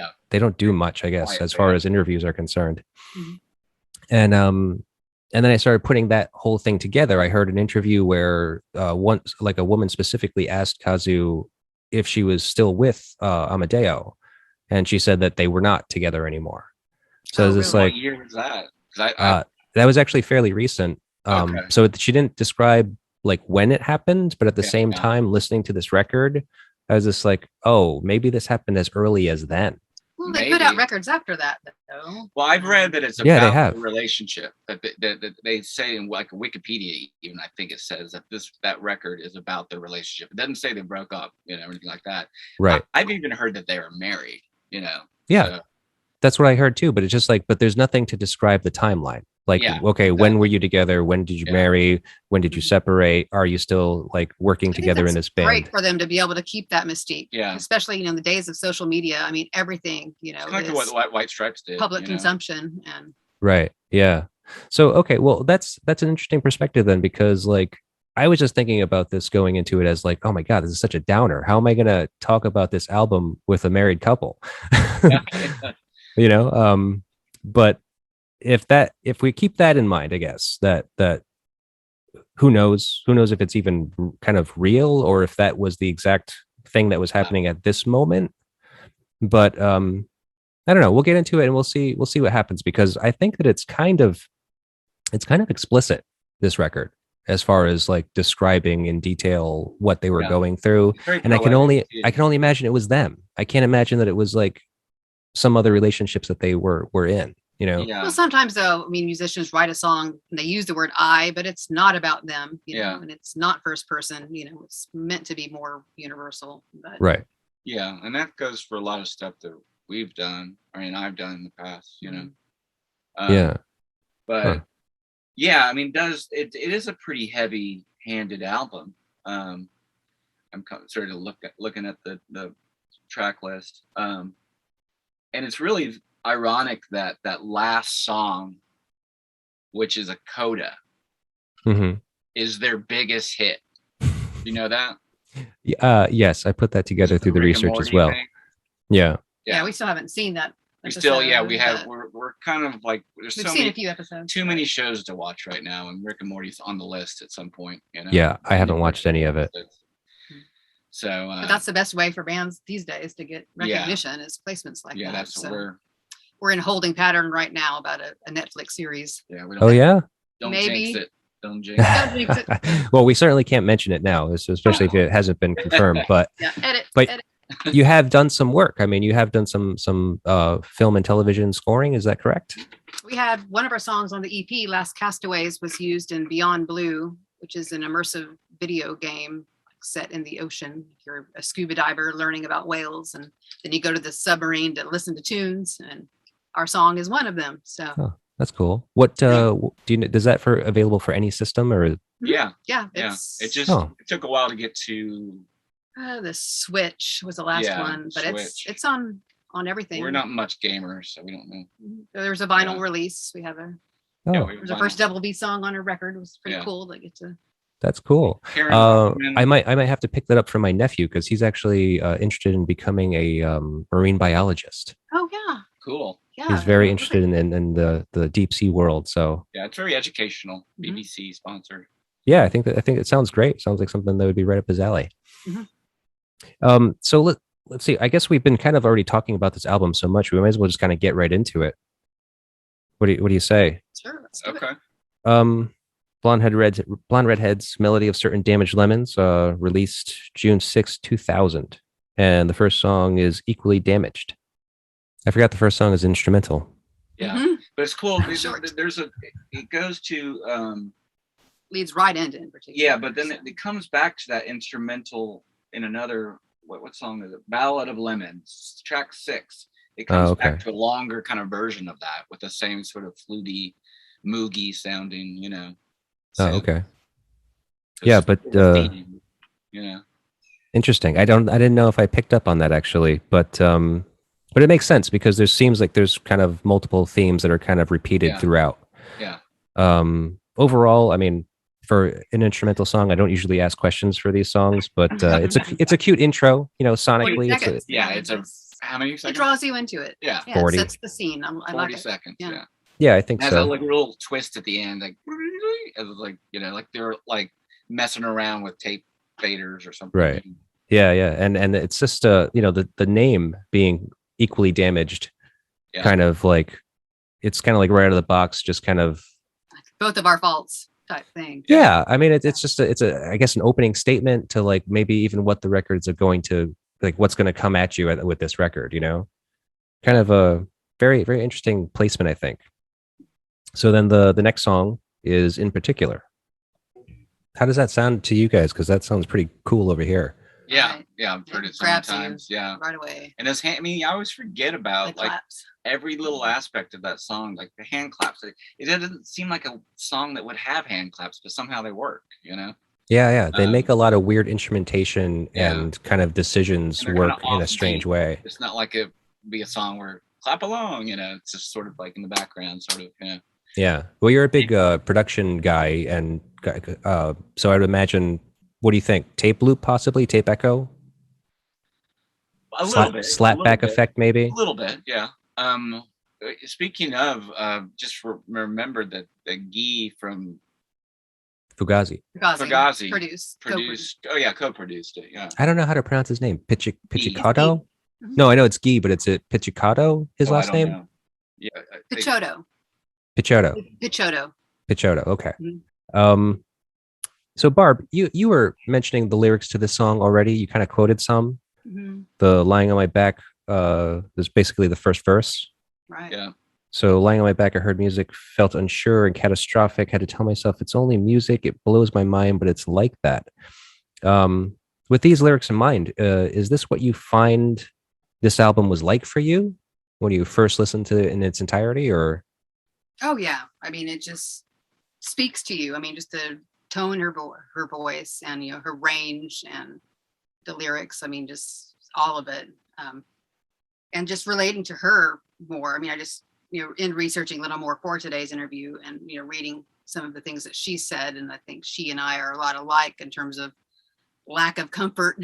do much, I guess, Quiet, as far yeah. as interviews are concerned. Mhm. And then I started putting that whole thing together. I heard an interview where a woman specifically asked Kazu if she was still with Amadeo, and she said that they were not together anymore. So Oh, it's just really? like What year was that? 'Cause that was actually fairly recent. Okay. So she didn't describe like when it happened, but at the same Yeah. time, listening to this record, I was just like, oh, maybe this happened as early as then. Well, they put out Maybe. records after that, though. Well, I've read that it's Yeah, they about have. the relationship that they say in like Wikipedia, even I think it says that that record is about the relationship. It doesn't say they broke up, or anything like that. Right. I've even heard that they are married. Yeah. So, That's what I heard too, but it's just like, but there's nothing to describe the timeline. Like, Yeah, okay, when were you together? When did you Yeah. marry? When did you Mhm. separate? Are you still like working I think together in that's this band? Great for them to be able to keep that mystique. Yeah. Especially, in the days of social media. I mean, everything, kind of is what the White Stripes did. public consumption. And Right. Yeah. So, okay, well, that's an interesting perspective then, because like I was just thinking about this going into it as like, oh my God, this is such a downer. How am I going to talk about this album with a married couple? But if we keep that in mind, I guess that who knows if it's even kind of real or if that was the exact thing that was happening at this moment. But I I don't know. We'll get into it and we'll see what happens, because I think that it's kind of explicit, this record, as far as like describing in detail what they were going through. It's very And I can poetic. only imagine it was them. I can't imagine that it was like some other relationships that they were in, you know. Yeah. Well, sometimes though, I mean, musicians write a song and they use the word I, but it's not about them, you know, and it's not first person, you know, it's meant to be more universal. But Right. Yeah, and that goes for a lot of stuff that we've done. I mean, I've done in the past, you know. Yeah. But Huh. yeah, I mean, it is a pretty heavy-handed album. I'm sort of looking at the track list, and it's really ironic that that last song, which is a coda, is their biggest hit. You know that? Yes, I put that together through the Rick and research as Morty well. thing. Yeah. yeah, we still haven't seen that. We still, yeah, episode, we have. but We're kind of like there's we've so seen many a few episodes. too many shows to watch right now, and Rick and Morty's on the list at some point. You know. Yeah, I haven't watched any of it. So, But that's the best way for bands these days to get recognition is placements like that. that's So what we're in a holding pattern right now about a Netflix series. we don't. Oh yeah. Don't Maybe. jinx it. Don't jinx it. Well, we certainly can't mention it now, especially if it hasn't been confirmed. But Yeah, edit. you have done some work. I mean, you have done some film and television scoring. Is that correct? We had one of our songs on the EP, Last Castaways, was used in Beyond Blue, which is an immersive video game set in the ocean. You're a scuba diver learning about whales, and then you go to the submarine to listen to tunes, and our song is one of them. So That's cool. What do you know? Does that available for any system or? Yeah, yeah, yeah. It just Oh. it took a while to get to. the Switch was the last Yeah, one, but Switch. it's on everything. We're not much gamers, so we don't know. There's a vinyl Yeah. release. We have Oh, Yeah, we there's a first double B song on a record. It was pretty Yeah. cool to get to. that's cool. Karen I might have to pick that up for my nephew, because he's actually interested in becoming a marine biologist. Oh yeah, Cool. yeah. He's very interested in the deep sea world. So Yeah, it's very educational. Mhm. BBC sponsored. yeah, I think it sounds great. Sounds like something that would be right up his alley. Mhm. So let's see. I guess we've been kind of already talking about this album so much. We might as well just kind of get right into it. What do you say? Sure, let's do it. Okay. Blonde Redhead's Melody of Certain Damaged Lemons, released June 6, 2000. And the first song is Equally Damaged. I forgot the first song is instrumental. Yeah, Mhm. but it's cool. Short. It goes to Leads right into in particular. yeah, but then so. it comes back to that instrumental in another what song is it? Ballad of Lemons, track 6. It comes okay. back to a longer kind of version of that with the same sort of fluty, moogie sounding, you know. Oh, synth. okay. It's Yeah, but theme, you know. interesting. I didn't know if I picked up on that actually, but it makes sense, because there seems like there's kind of multiple themes that are kind of repeated Yeah. throughout. Yeah. Overall, I mean, for an instrumental song, I don't usually ask questions for these songs, but it's a cute intro, you know, sonically. It's seconds. Yeah, it's how many It seconds? draws you into it. Yeah, Yeah, 40. it sets the scene. I 40 like it. seconds. Yeah. Yeah. yeah, I think It has so. a like little twist at the end, like it was like, you know, like they're like messing around with tape faders or something. Right. Yeah, and it's just you know, the name being Equally Damaged, Yeah. kind of like it's kind of like right out of the box, just kind of Both of our faults type thing. yeah. I mean, it's just it's a I guess an opening statement to like maybe even what the records are going to like, what's going to come at you with this record, you know, kind of a very very interesting placement, I think. So then the next song is In Particular. How does that sound to you guys? Because that sounds pretty cool over here. Yeah, Right. yeah, I've heard it so many Grabs you times. Yeah. right away. And those I mean, I always forget The about like claps. every little aspect of that song, like the hand claps. It doesn't seem like a song that would have hand claps, but somehow they work, you know? Yeah. They Um, make a lot of weird instrumentation Yeah. and kind of decisions And they're work kinda in a strange offbeat. way. It's not like it be a song where clap along, you know, it's just sort of like in the background, sort of, you know. Yeah. Well, you're a big production guy, and so I'd imagine. What do you think? Tape loop, possibly tape echo, A little bit. slap a little back bit, effect, maybe. A little bit, yeah. Speaking of, remembered that the Guy from Fugazi. Fugazi produced. produced, oh yeah, co-produced it, yeah. I don't know how to pronounce his name. Pizzicato. No, I know it's Guy, but it's a Pizzicato, his Oh, I last don't name? know. Yeah, Pichotto. Pichotto. Pichotto. Pichotto. Okay. Mhm. Um, so Barb, you were mentioning the lyrics to this song already. You kind of quoted some. Mhm. The lying on my back is basically the first verse. Right. yeah. So lying on my back, I heard music, felt unsure and catastrophic. Had to tell myself it's only music. It blows my mind, but it's like that. Um, with these lyrics in mind, is this what you find this album was like for you when you first listened to it in its entirety, or? Oh yeah. I mean, it just speaks to you. I mean, just the tone, her voice, and her range and the lyrics. I mean, just all of it, and just relating to her more. I mean, I just in researching a little more for today's interview, and reading some of the things that she said, and I think she and I are a lot alike in terms of lack of comfort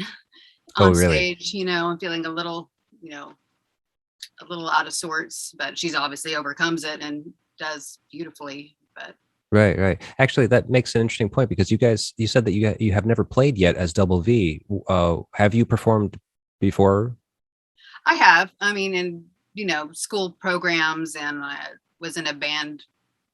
Oh, on really? stage. And feeling a little, a little out of sorts. But she's obviously overcomes it and does beautifully. But Right, right. Actually, that makes an interesting point because you said that you have never played yet as Double V. Have you performed before? I have. I mean, in school programs, and I was in a band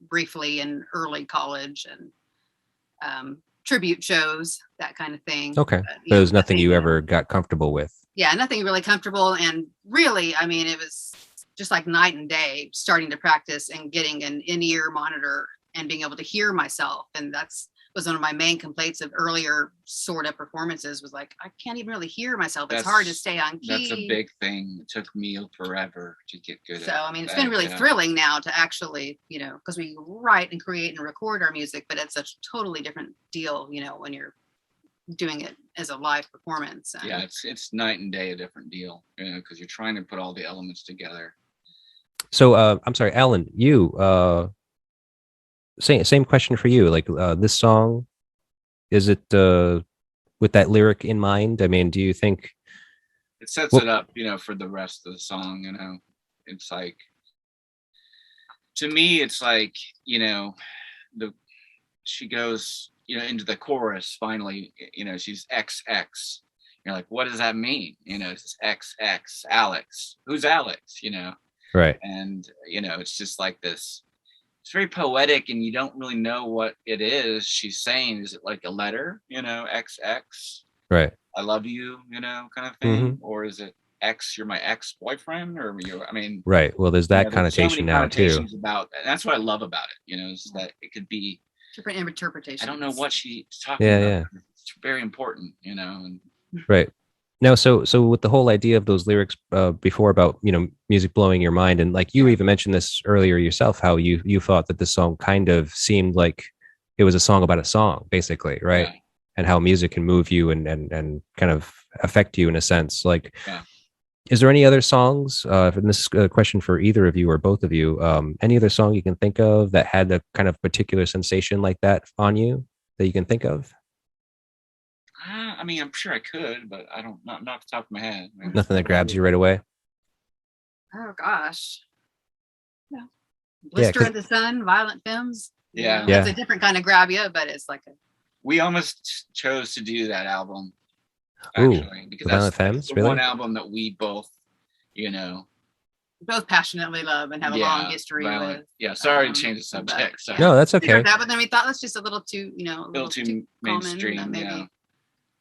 briefly in early college, and tribute shows, that kind of thing. Okay, But, but it was nothing nothing. you ever got comfortable with. Yeah, nothing really comfortable, and really, I mean, it was just like night and day starting to practice and getting an in-ear monitor and being able to hear myself, and that's was one of my main complaints of earlier sort of performances was like I can't even really hear myself. It's hard to stay on key. That's a big thing. It took me forever to get good So at I mean, it's that, been really yeah. thrilling now to actually, because we write and create and record our music, but it's a totally different deal, when you're doing it as a live performance. And Yeah, it's night and day a different deal, because you're trying to put all the elements together. So, I'm sorry, Alan. Same question for you. Like this song, is it with that lyric in mind? I mean, do you think? It sets Well, it up, for the rest of the song. It's like, to me, it's like, the she goes, into the chorus finally. She's XX. You're like, what does that mean? It's XX, Alex. Who's Alex? right. And it's just like this. It's very poetic, and you don't really know what it is she's saying. Is it like a letter, XX, Right. I love you, kind of thing, or is it X, you're my ex-boyfriend, or I mean, Right. Well, there's that there's so connotation many now too. connotations about, and that's what I love about it. Is that it could be different interpretations. I don't know what she's talking Yeah, about. yeah. It's very important, and Right. Now, so with the whole idea of those lyrics before about music blowing your mind, and like you even mentioned this earlier yourself, how you thought that this song kind of seemed like it was a song about a song, basically, right? yeah, And how music can move you and kind of affect you in a sense. Like, yeah. is there any other songs? And this is a question for either of you or both of you. Any other song you can think of that had a kind of particular sensation like that on you that you can think of? I mean, I'm sure I could, but I don't, not off the top of my head. Nothing that grabs you right away. Oh gosh. Yeah. Yeah, Blister 'cause- in the Sun, Violent Femmes. Yeah. Yeah. It's a different kind of grab you, but it's like We almost chose to do that album, Ooh, actually, because the Violent that's Femmes, the really? one album that we both, both passionately love and have a long history with. Yeah, sorry to um, change the subject. Sorry. No, that's Figured okay. that, but then we thought that's just a little too, a little too mainstream. common. Maybe Yeah,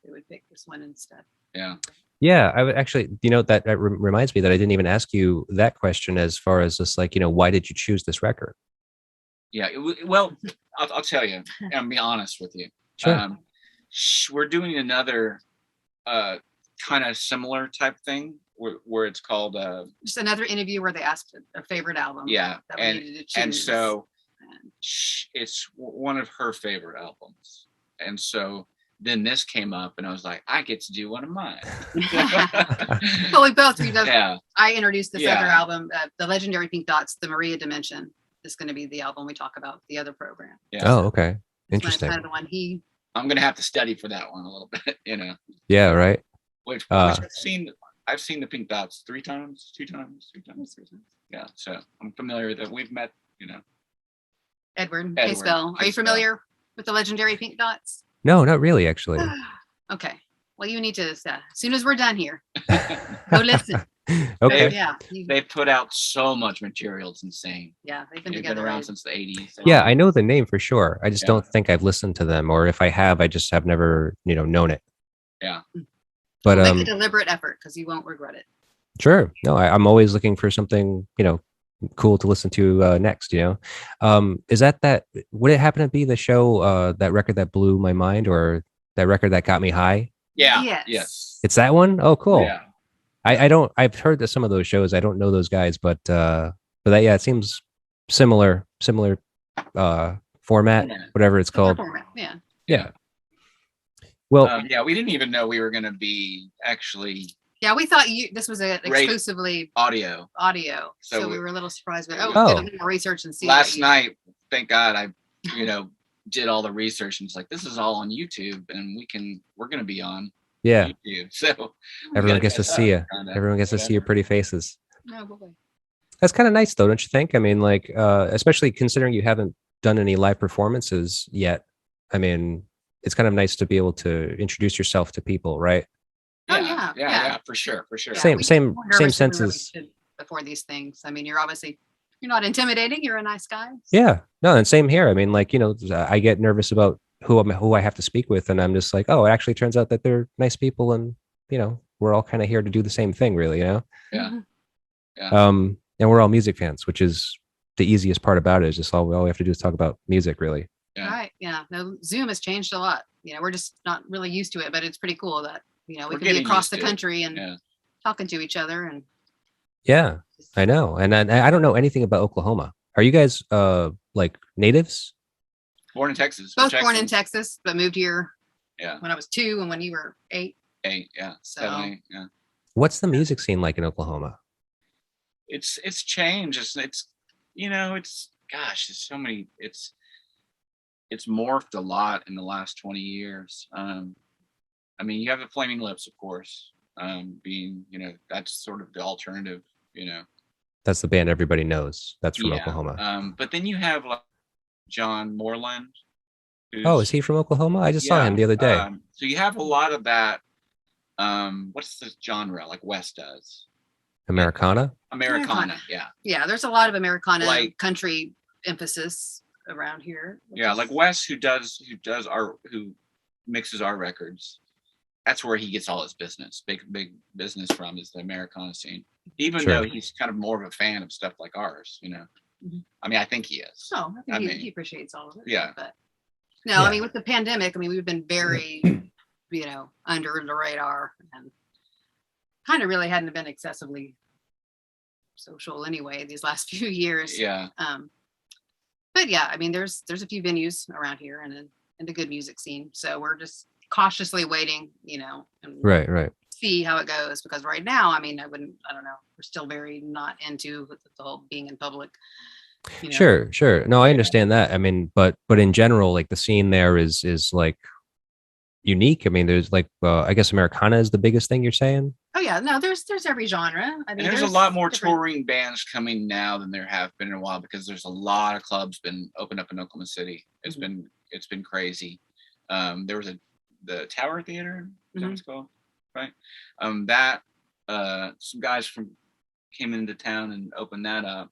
we would pick this one instead. yeah. Yeah, I would actually, that reminds me that I didn't even ask you that question as far as just like, why did you choose this record? Yeah, well, I'll tell you, and I'll be honest with you. Sure. We're doing another kind of similar type thing where it's called Just another interview where they asked a favorite album. yeah, that we needed to choose. and so And it's one of her favorite albums, and so then this came up, and I was like, I get to do one of mine. well, we both Yeah, I introduced this Yeah. other album, the Legendary Pink Dots, the Maria Dimension. This is going to be the album we talk about, the other program. yeah. Oh, okay. This one is Interesting. kind of the one he. I'm gonna have to study for that one a little bit, Yeah, right. Which Uh, I've seen the Pink Dots 3 times, 2 times, 3 times. Yeah, so I'm familiar with it. We've met, Edward Edward Hayspell. Are you Hayspell. familiar with the Legendary Pink Dots? No, not really, actually. Okay. Well, you need to, as soon as we're done here, go listen. Okay. Yeah. They put out so much material. It's insane. Yeah. They've been They've been together. around since the 80s. Yeah, I know the name for sure. I just Yeah. don't think I've listened to them, or if I have, I just have never, known it. Yeah. But Make a deliberate effort because you won't regret it. sure. No, I'm always looking for something, cool to listen to next. Is that would it happen to be the show that record that blew my mind, or that record that got me high? Yeah. Yes. Yes. It's that one? Oh, cool. Yeah. I don't. I've heard that some of those shows. I don't know those guys, but that, yeah, it seems similar format, whatever it's called. Yeah. Yeah. Well, yeah, we didn't even know we were going to be actually. Yeah, we thought this was exclusively audio. So we were a little surprised. But Oh. did a little research and see. Last night, thank God, I did all the research and it's like this is all on YouTube, and we're going to be on. yeah, YouTube, so everyone gets to see you. Everyone gets to see your pretty faces. That's kind of nice, though, don't you think? I mean, like, especially considering you haven't done any live performances yet. I mean, it's kind of nice to be able to introduce yourself to people, right? Yeah, for sure. Yeah, same senses. Before these things, I mean, you're not intimidating. You're a nice guy. So. Yeah, no, and same here. I mean, like, I get nervous about who I have to speak with, and I'm just like, oh, it actually turns out that they're nice people, and we're all kind of here to do the same thing, really, Yeah. And we're all music fans, which is the easiest part about it. Is just all we have to do is talk about music, really. Yeah. Right. Yeah. No, Zoom has changed a lot. We're just not really used to it, but it's pretty cool that we can be across the country and talking to each other. And yeah, I know. And I don't know anything about Oklahoma. Are you guys like natives? Born in Texas. Both born in Texas, but moved here. Yeah. When I was 2 and when you were 8. 8. Yeah. So 7, 8, yeah. What's the music scene like in Oklahoma? It's changed. It's gosh, there's so many. It's morphed a lot in the last 20 years. I mean, you have the Flaming Lips, of course, being that's sort of the alternative. That's the band everybody knows. That's from Oklahoma. But then you have like John Moreland. Oh, is he from Oklahoma? I just saw him the other day. So you have a lot of that. What's the genre like West does? Americana? Americana, yeah. Yeah, there's a lot of Americana like country emphasis around here. Yeah, like Wes, who mixes our records. That's where he gets all his business, big business from, is the Americana scene. Even though he's kind of more of a fan of stuff like ours, Mm-hmm. I mean, I think he is. No, I think he appreciates all of it. Yeah. But no, I mean, with the pandemic, I mean, we've been very, under the radar, and kind of really hadn't been excessively social anyway these last few years. Yeah. But yeah, I mean, there's a few venues around here and the good music scene. So we're just cautiously waiting, and right. see how it goes, because right now, I mean, I don't know. We're still very not into the whole being in public. Sure. No, I understand that. I mean, but in general, like the scene there is like unique. I mean, there's like, I guess Americana is the biggest thing you're saying. Oh yeah, no, there's every genre. I mean, and there's a lot more touring bands coming now than there have been in a while, because there's a lot of clubs been opened up in Oklahoma City. It's been crazy. There was the Tower Theater, is that what it's called, right? Some guys came into town and opened that up,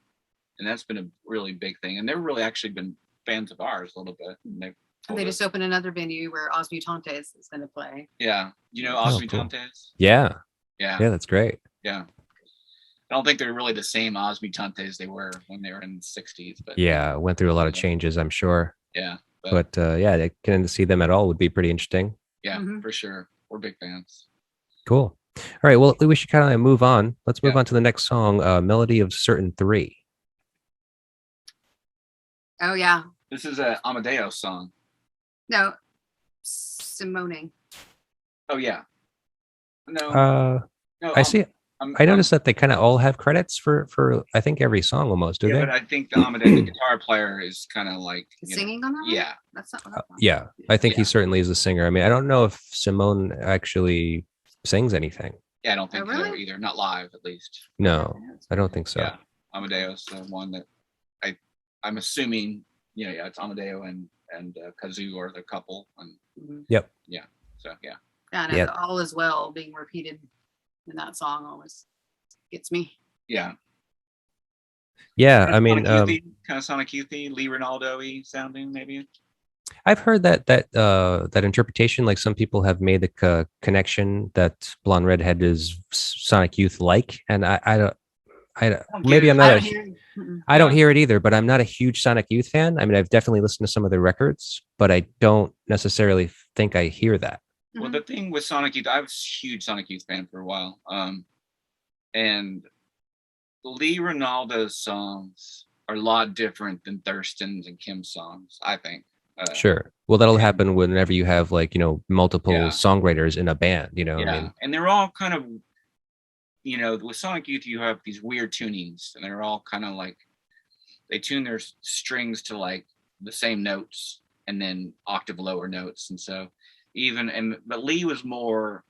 and that's been a really big thing. And they've really actually been fans of ours a little bit. And they just opened another venue where Os Mutantes is going to play. Yeah, Os Mutantes? Cool. Yeah, that's great. Yeah. I don't think they're really the same Os Mutantes they were when they were in the 60s. But yeah, went through a lot of changes, I'm sure. Yeah. But getting to see them at all would be pretty interesting. Yeah, for sure. We're big fans. Cool. All right. Well, we should kind of move on. Let's move on to the next song, Melody of Certain 3. Oh, yeah. This is an Amadeus song. No, Simone. Oh, yeah. No. I see it. I noticed that they kind of all have credits for I think every song almost, do they? But I think the Amadeus, the guitar player, is kind of like singing on that one? Yeah. That's not what I thought. Yeah. I think he certainly is a singer. I mean, I don't know if Simone actually sings anything. Yeah, I don't think really? so either. Not live, at least. No, I don't think so. Yeah. Amadeus, the one that I'm assuming, it's Amadeo and Kazoo are the couple. And Yep. Yeah. So, yeah. Kind of Yeah. all is well being repeated in that song always gets me. Yeah. Yeah, I mean, Kind of Sonic Youthy, Lee Ronaldo-y sounding, maybe. I've heard that interpretation. Like some people have made the connection that Blonde Redhead is Sonic Youth like, and I don't. don't Maybe get I'm it. I not don't a hear it. Mm-mm. I don't Yeah. hear it either, but I'm not a huge Sonic Youth fan. I mean, I've definitely listened to some of their records, but I don't necessarily think I hear that. Well, Mhm. the thing with Sonic Youth, I was a huge Sonic Youth fan for a while. And Lee Ronaldo's songs are a lot different than Thurston's and Kim's songs, I think. Sure. Well, that'll and- happen whenever you have like, multiple Yeah. songwriters in a band, I Yeah. mean, And they're all kind of, with Sonic Youth, you have these weird tunings, and they're all kind of like, they tune their strings to like the same notes and then octave lower notes. And so but Lee was more,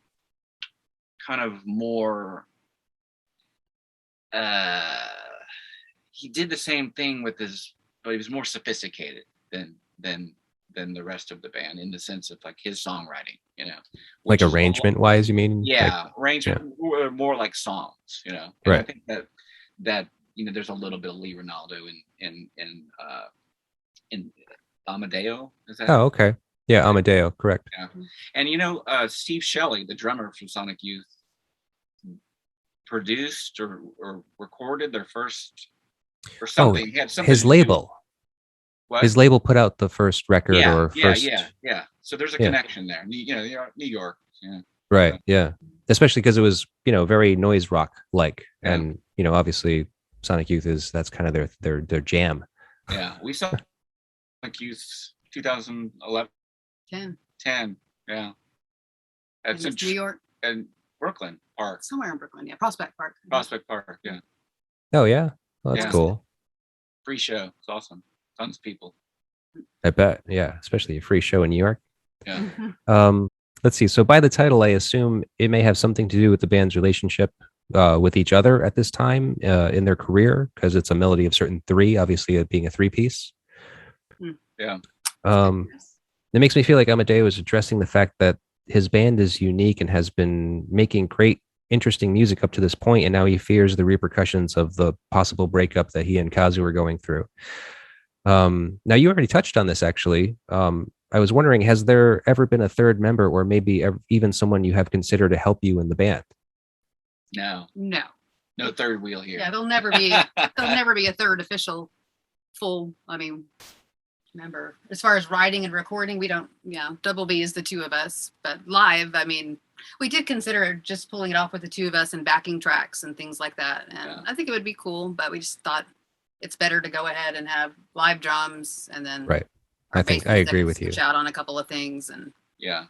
he did the same thing with but he was more sophisticated than the rest of the band in the sense of like his songwriting, like which is arrangement wise, you mean? yeah, Like, arrangement more like songs, And Right. I think that there's a little bit of Lee Ronaldo in Amadeo. Is that? oh, okay. Yeah, Amadeo, correct. Yeah. And Steve Shelley, the drummer from Sonic Youth, produced or recorded their first or something. He had something His to do label. with- His label put out the first record or first. Yeah. So there's a Yeah. connection there. New York. Yeah. Right. Yeah. Especially because it was, very noise rock like, Yeah. and obviously Sonic Youth that's kind of their jam. Yeah. We saw Sonic Youth 2011, 10. Yeah. And That's it's New York, and Brooklyn Park, somewhere in Brooklyn. Yeah, Prospect Park. Prospect Park. Yeah. Oh yeah. Well, that's Yeah. cool. Free show. It's awesome. Tons of people. I bet. Yeah. Especially a free show in New York. Yeah. Mhm. Let's see. So by the title, I assume it may have something to do with the band's relationship with each other at this time in their career, because it's a melody of certain three, obviously it being a three-piece. Yeah. It makes me feel like Amadeo is addressing the fact that his band is unique and has been making great, interesting music up to this point, and now he fears the repercussions of the possible breakup that he and Kazu are going through. Now, you already touched on this, actually. I was wondering, has there ever been a third member, or maybe even someone you have considered to help you in the band? No. No. No third wheel here. Yeah, there'll never be a third official full, member. As far as writing and recording, we don't, Double B is the two of us, but live, we did consider just pulling it off with the two of us and backing tracks and things like that. And Yeah. I think it would be cool, but we just thought it's better to go ahead and have live drums and then Right. our I think bassist I that agree can with you. switch out on a couple of things and Yeah.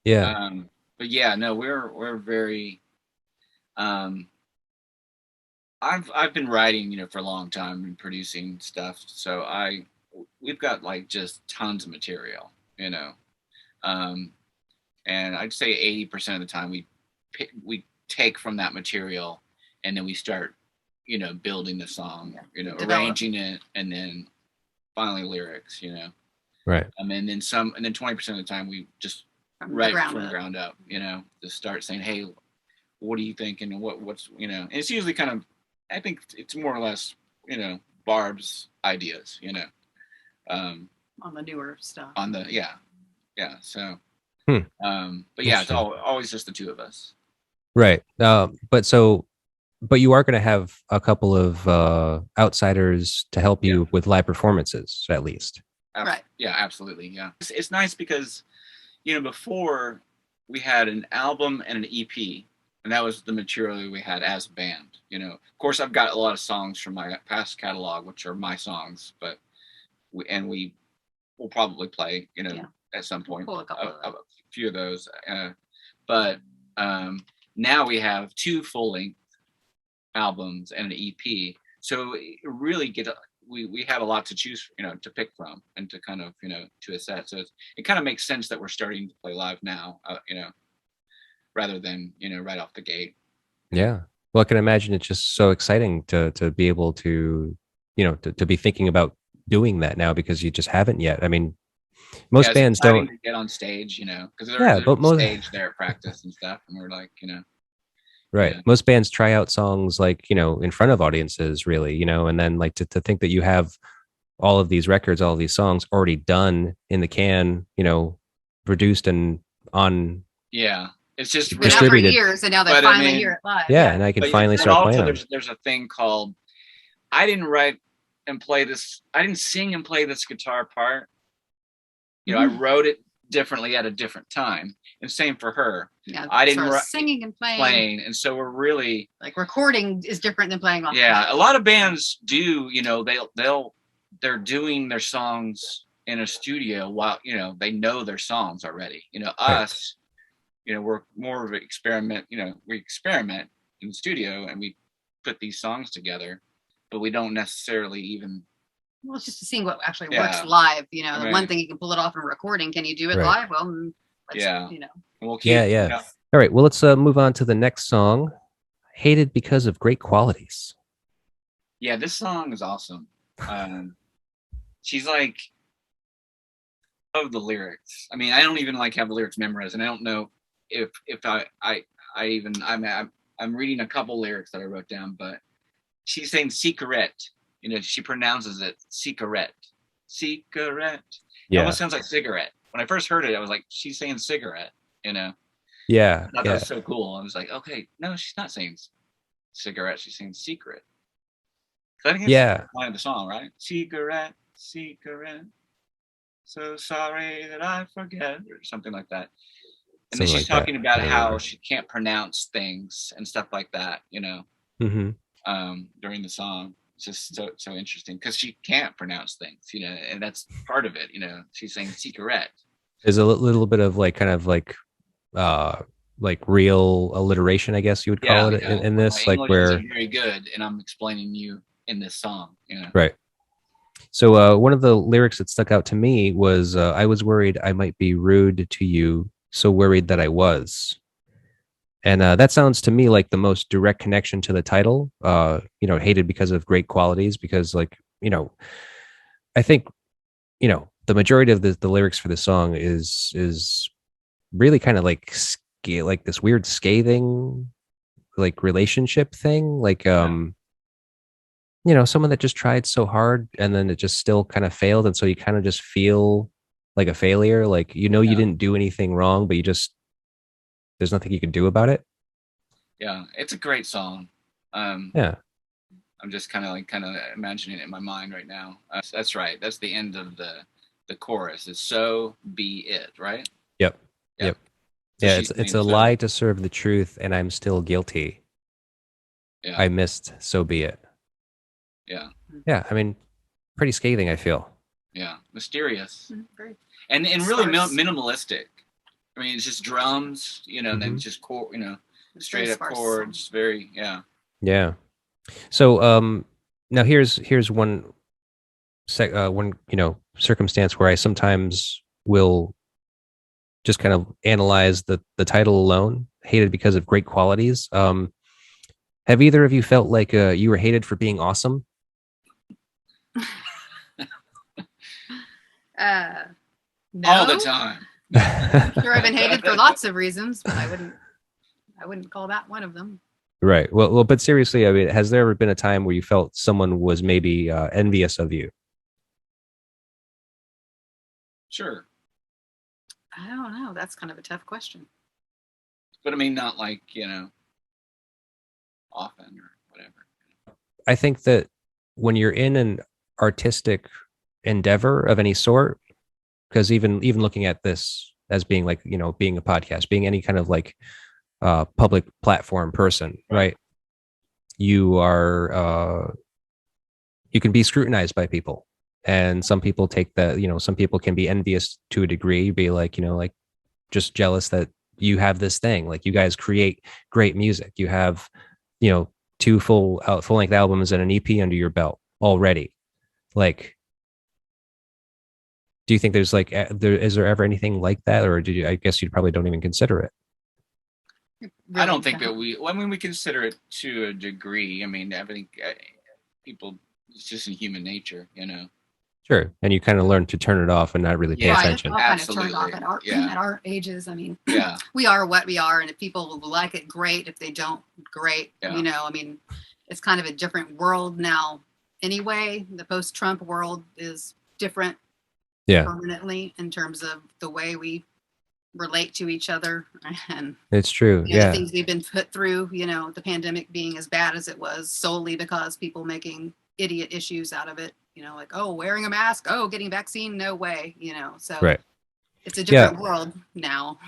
Yeah. But yeah, no, we're very I've been writing, for a long time and producing stuff. So we've got like just tons of material, and I'd say 80% of the time we take from that material and then we start, building the song, Develop. arranging it, and then finally lyrics, Right. and then 20% of the time we just from the right ground from the up. ground up, to start saying, hey, what do you think? And what's, and it's usually kind of, I think it's more or less, Barb's ideas, On the newer stuff. on the, yeah. So, Hmm. but yeah, it's Interesting. always just the two of us. Right. But you are going to have a couple of outsiders to help you with live performances, at least. Right. Yeah, absolutely. Yeah. It's nice because, before we had an album and an EP, and that was the material we had as a band. Of course, I've got a lot of songs from my past catalog, which are my songs, but we will probably play, at some point, Pull a couple of a few of those. But now we have two full-length albums and an EP, so it really we have a lot to choose, to pick from and to kind of, to assess. So it kind of makes sense that we're starting to play live now, rather than, right off the gate. Yeah. Well, I can imagine it's just so exciting to be able to, to be thinking about doing that now, because you just haven't yet. I mean, Most it's bands exciting don't. to get on stage, because Yeah, there's but a most stage there at practice and stuff, and we're like, right. yeah, Most bands try out songs like, in front of audiences, really, and then like to think that you have all of these records, all of these songs already done in the can, produced and on yeah. It's just Been out for really, distributed. years, and now they but I finally hear mean, it live. Yeah, and I can finally but start playing also them. there's a thing called I didn't write and play this. I didn't sing and play this guitar part. I wrote it differently at a different time, and same for her. Yeah, I didn't sort of write singing and playing, and so we're really like recording is different than playing live. a lot of bands do. They're doing their songs in a studio while they know their songs already. Us, we're more of an experiment. We experiment in the studio and we put these songs together, but we don't necessarily even. Well, it's just seeing what actually Yeah. works live. Right. One thing you can pull it off in recording. Can you do it Right. live? Well, let's, Yeah. We'll keep, Yeah. All right. Well, let's move on to the next song. Hated Because of Great Qualities. Yeah, this song is awesome. She's like, of the lyrics. I mean, I don't even have the lyrics memorized, and I don't know if I'm reading a couple lyrics that I wrote down, but she's saying cigarette. She pronounces it cigarette. Cigarette. It almost sounds like cigarette. When I first heard it, I was like, she's saying cigarette. Yeah. I thought that was so cool. I was like, okay, no, she's not saying cigarette. She's saying secret. I think it's the line of the song, right? Cigarette, cigarette. So sorry that I forget, or something like that. And then she's talking about how she can't pronounce things and stuff like that, Mm-hmm. During the song. It's just so interesting because she can't pronounce things, and that's part of it. She's saying cigarette. There's a little bit of real alliteration, I guess you would call it in this, my like English where isn't very good, and I'm explaining you in this song. Right. So one of the lyrics that stuck out to me was, I was worried I might be rude to you, so worried that I was. And that sounds to me like the most direct connection to the title, Hated Because of Great Qualities, because I think, the majority of the lyrics for the song is really kind of like this weird scathing, relationship thing. Someone that just tried so hard and then it just still kind of failed. And so you kind of just feel like a failure. You didn't do anything wrong, but there's nothing you can do about it. Yeah, it's a great song. Yeah. I'm just kind of imagining it in my mind right now. That's right. That's the end of the chorus. It's so be it, right? Yep. Yeah. Yep. So yeah, it's a lie to serve the truth, and I'm still guilty. Yeah. I missed, so be it. Yeah. Yeah, I mean, pretty scathing, I feel. Yeah, mysterious. Very and really sparse. minimalistic. I mean, it's just drums, and then just straight up chords. Song. Very, Yeah. So now here's one circumstance where I sometimes will just kind of analyze the title alone. Hated Because of Great Qualities. Have either of you felt like you were hated for being awesome? No. all the time. Sure, I've been hated for lots of reasons, but I wouldn't call that one of them. Right. Well, but seriously, I mean, has there ever been a time where you felt someone was maybe envious of you? Sure. I don't know. That's kind of a tough question. But I mean, not often or whatever. I think that when you're in an artistic endeavor of any sort, because even looking at this as being being a podcast, being any kind of public platform person, right? You are you can be scrutinized by people, and some people take that. Some people can be envious to a degree, be just jealous that you have this thing. You guys create great music. You have 2 full length albums and an EP under your belt already. Do you think there's is there ever anything like that, or I guess you probably don't even consider it? I don't think that we consider it to a degree. I mean, I think people, it's just in human nature, Sure. And you kind of learn to turn it off and not really pay Yeah. Right, attention. it's all kind of turned off Absolutely. at Yeah. our ages. I mean, Yeah. we are what we are, and if people like it, great. If they don't, great. Yeah. You know, I mean, it's kind of a different world now. Anyway, the post-Trump world is different Yeah, permanently in terms of the way we relate to each other and it's true. you know, the Yeah. things we've been put through. You know, the pandemic being as bad as it was solely because people making idiot issues out of it. You know, like, oh, wearing a mask, oh, getting vaccine, no way. You know, so Right. it's a Yeah. different world now.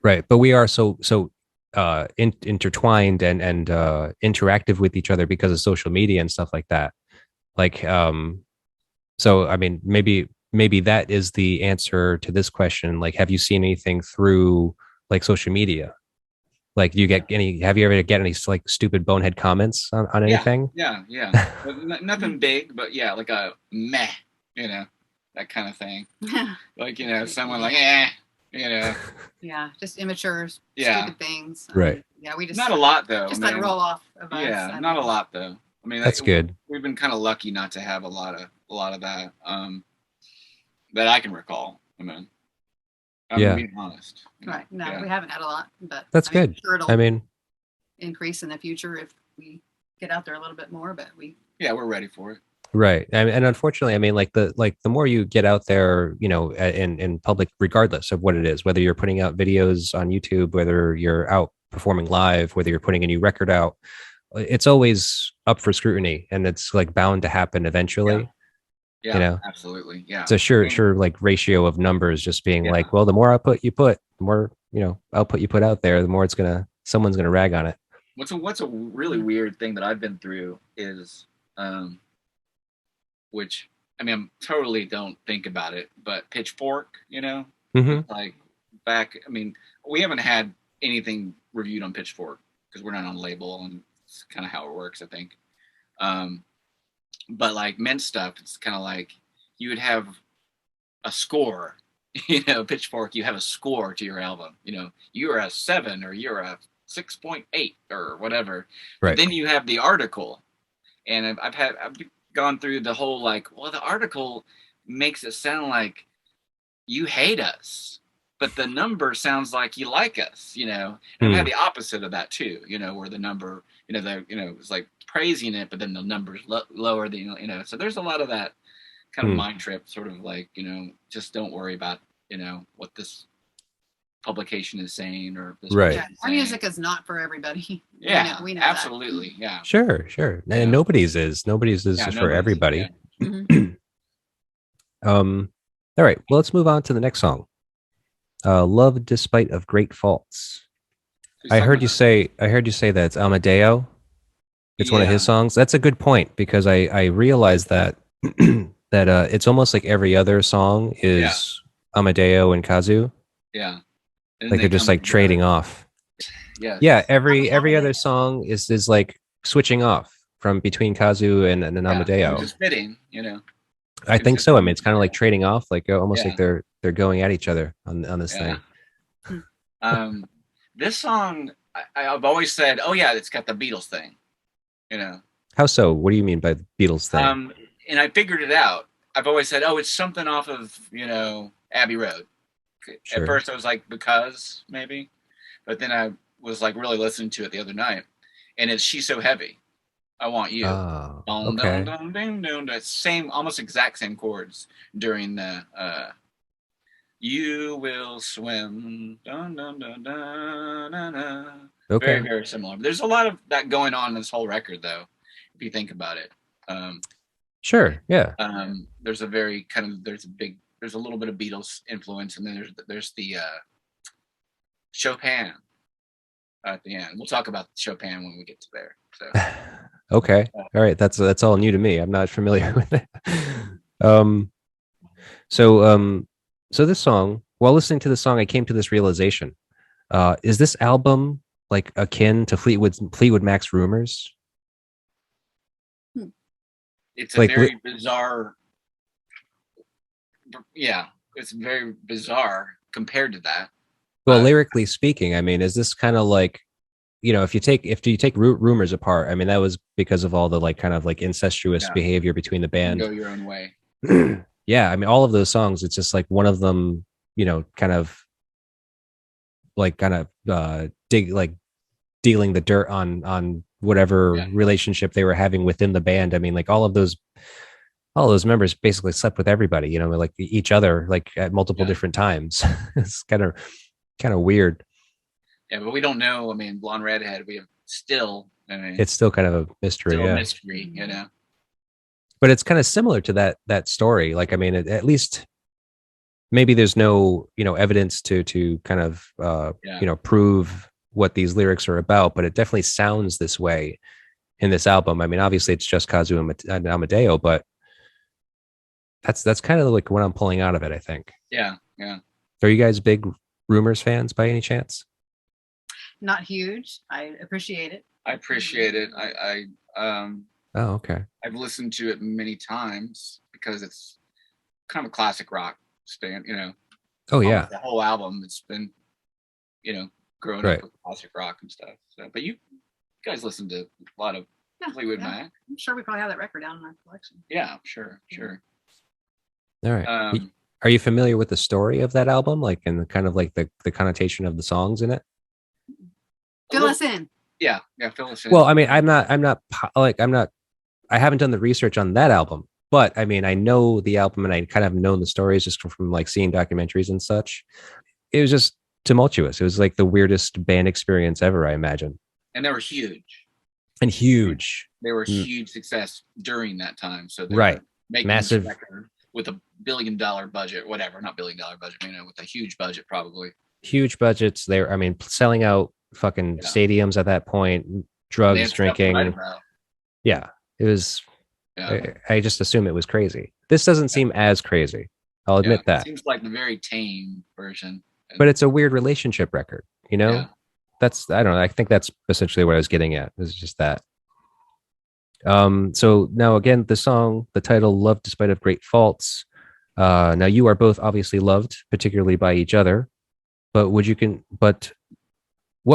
Right. But we are so intertwined and interactive with each other because of social media and stuff like that. Like so I mean maybe that is the answer to this question. Like, have you seen anything through like social media? Like, do you get any? Have you ever get any like stupid bonehead comments on anything? Yeah. But nothing big, but yeah, like a meh, you know, that kind of thing. Like, you know, someone like, you know, Yeah, just immature, Yeah. stupid things. Right. Yeah, we just not a lot though. just I let mean, roll off of us. Yeah, I not a mean, lot though. I mean, That's good. We've been kind of lucky not to have a lot of that that I can recall. I mean, I'm Yeah. being honest. you know. Right. No, Yeah. we haven't had a lot, but That's I mean, good. Sure, it'll I mean, increase in the future if we get out there a little bit more. But we Yeah, we're ready for it. right. And unfortunately, I mean, like the more you get out there, you know, in public, regardless of what it is, whether you're putting out videos on YouTube, whether you're out performing live, whether you're putting a new record out, it's always up for scrutiny, and it's like bound to happen eventually. Yeah, You know? absolutely. Yeah. It's a sure like ratio of numbers just being Yeah. like, well, the more output you put, the more, you know, output you put out there, the more someone's gonna rag on it. What's a really weird thing that I've been through is, which I mean, I totally don't think about it, but Pitchfork, you know, Mm-hmm. like back. I mean, we haven't had anything reviewed on Pitchfork because we're not on label, and it's kind of how it works, I think. But like Mint stuff, it's kind of like you would have a score. You know, Pitchfork, you have a score to your album. You know, you're a 7 or you're a 6.8 or whatever. Right. But then you have the article, and I've gone through the whole like, well, the article makes it sound like you hate us, but the number sounds like you like us. You know, and I've had the opposite of that too. You know, where the number, you know, it's like praising it, but then the numbers lower than you know. So there's a lot of that kind of mind trip, sort of like, you know, just don't worry about, you know, what this publication is saying or this Right. yeah, person is our saying. music is not for everybody. Yeah, we know absolutely. Yeah. Sure. Yeah. And nobody's is Yeah, for nobody's- everybody. yeah. That. Mhm. All right. Well, let's move on to the next song. Love Despite of Great Faults. Who's I talking heard you about- say that it's Amadeo. It's one of his Yeah. songs. That's a good point because I realized that that it's almost like every other song is Amadeo and Kazu. Yeah. And Like they they're just come like trading together. off. Yes. Yeah, every Amadeo. other song is like switching off from between Kazu and Yeah, Amadeo. which is fitting, you know. I think just so. I one mean, it's kind of like trading off, like almost Yeah. like they're going at each other on this Yeah. thing. This song, I've always said, oh yeah, it's got the Beatles thing, you know. How so? What do you mean by the Beatles thing? And I figured it out. I've always said, oh, it's something off of, you know, Abbey Road. Sure. At first I was like, because maybe, but then I was like really listening to it the other night, and it's She's So Heavy. I Want You. Oh, Dun, okay. dun, dun, dun, dun, dun. Same, almost exact same chords during the You Will Swim. Dun, dun, dun, dun, dun, dun. Okay. Very, very similar. There's a lot of that going on in this whole record, though, if you think about it. Sure. Yeah. There's a little bit of Beatles influence, and then there's the Chopin at the end. We'll talk about Chopin when we get to there. So. Okay. All right. That's all new to me. I'm not familiar with it. So this song, while listening to the song, I came to this realization. Is this album like akin to Fleetwood Mac's Rumors? It's a very bizarre. Yeah, it's very bizarre compared to that. Well, lyrically speaking, I mean, is this kind of like, you know, if you take Rumors apart, I mean, that was because of all the like kind of like incestuous Yeah. behavior between the band. Go your own way. yeah, I mean, all of those songs, it's just like one of them, you know, kind of dealing the dirt on whatever Yeah. relationship they were having within the band. I mean, like all those members basically slept with everybody, you know, like each other, like at multiple Yeah. different times. It's kind of weird. Yeah, but we don't know. I mean, Blonde Redhead, we have still, I mean, It's still kind of a mystery, still a yeah. mystery, you know? But it's kind of similar to that story. Like, I mean, at least maybe there's no, you know, evidence to kind of Yeah. you know, prove what these lyrics are about, but it definitely sounds this way in this album. I mean, obviously it's just Kazu and Amadeo, but that's kind of like what I'm pulling out of it, I think. Yeah. Yeah. Are you guys big Rumors fans by any chance? Not huge. I appreciate it. I appreciate it. Oh, okay. I've listened to it many times because it's kind of a classic rock stand, you know. Oh yeah. Almost the whole album, it's been, you know, growing Right. up with classic rock and stuff. So, but you guys listen to a lot of Yeah, Fleetwood yeah. Mac. I'm sure we probably have that record down in our collection. Yeah, sure. All right. Um, Are you familiar with the story of that album, like, and the kind of like the connotation of the songs in it? Fill us in. yeah, fill us in. Well, I mean, I haven't done the research on that album, but I mean, I know the album and I kind of known the stories just from like seeing documentaries and such. It was just tumultuous. It was like the weirdest band experience ever, I imagine. And they were huge. And huge. They were a huge success during that time. So they Right. were making Massive. this record with $1 billion budget, whatever, not $1 billion budget, you know, with a huge budget probably. Huge budgets. They were, I mean, selling out fucking stadiums at that point, And they drugs, had stuff to write drinking. about. Yeah. It was, Yeah. I just assume it was crazy. This doesn't seem as crazy. I'll admit Yeah. that. It seems like the very tame version. But it's a weird relationship record, you know? Yeah. I don't know. I think that's essentially what I was getting at. It's just that. So now again, the title Love Despite of Great Faults. Now you are both obviously loved, particularly by each other, but what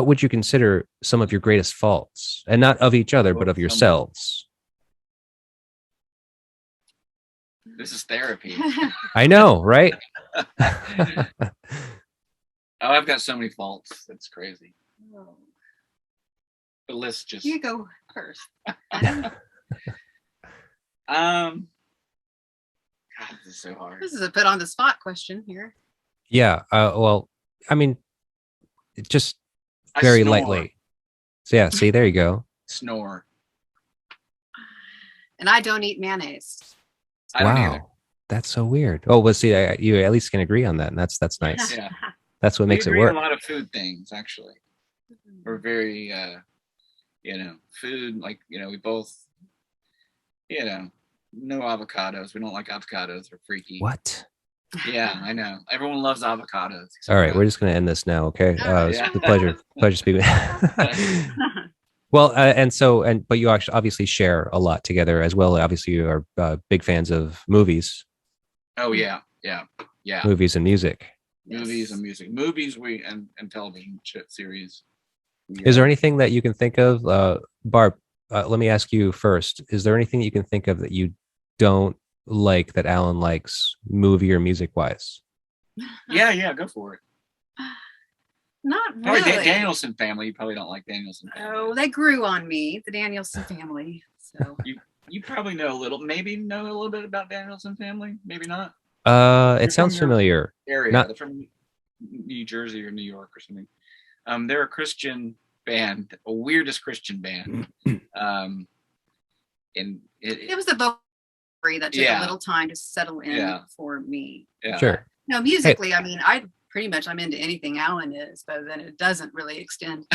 would you consider some of your greatest faults? And not of each other, but of yourselves. This is therapy. I know, right? Oh, I've got so many faults. That's crazy. The list just. You go first. God, this is so hard. This is a put on the spot question here. Yeah. Well, I mean, just I very snore. lightly. So yeah, see, there you go. Snore. And I don't eat mayonnaise. I don't either. Wow. That's so weird. Oh, well, see, you at least can agree on that, and that's nice. Yeah. That's what makes it We agree work. on a lot of food things, actually. We're very, food, like, we both, no avocados. We don't like avocados. They're freaky. What? Yeah, I know. Everyone loves avocados. All right, we're just gonna end this now, okay? It's Yeah. a pleasure speaking. Well, but you actually obviously share a lot together as well. Obviously, you are big fans of movies. Oh yeah. Movies and music. Movies and music. Movies and television series. Is there anything that you can think of, Barb? Let me ask you first. Is there anything you can think of that you don't like that Alan likes, movie or music wise? Yeah, go for it. Not Probably really. Danielson family. You probably don't like Danielson family. Oh, they grew on me, the Danielson family. So You probably know a little bit about Danielson family. Maybe not. It sounds from your familiar. Area. Not- They're from New Jersey or New York or something. They're a Christian band, a weirdest Christian band. And it was the vocal that took a little time to settle in for me. yeah. Sure. No, musically, I mean, I'm into anything Alan is, but then it doesn't really extend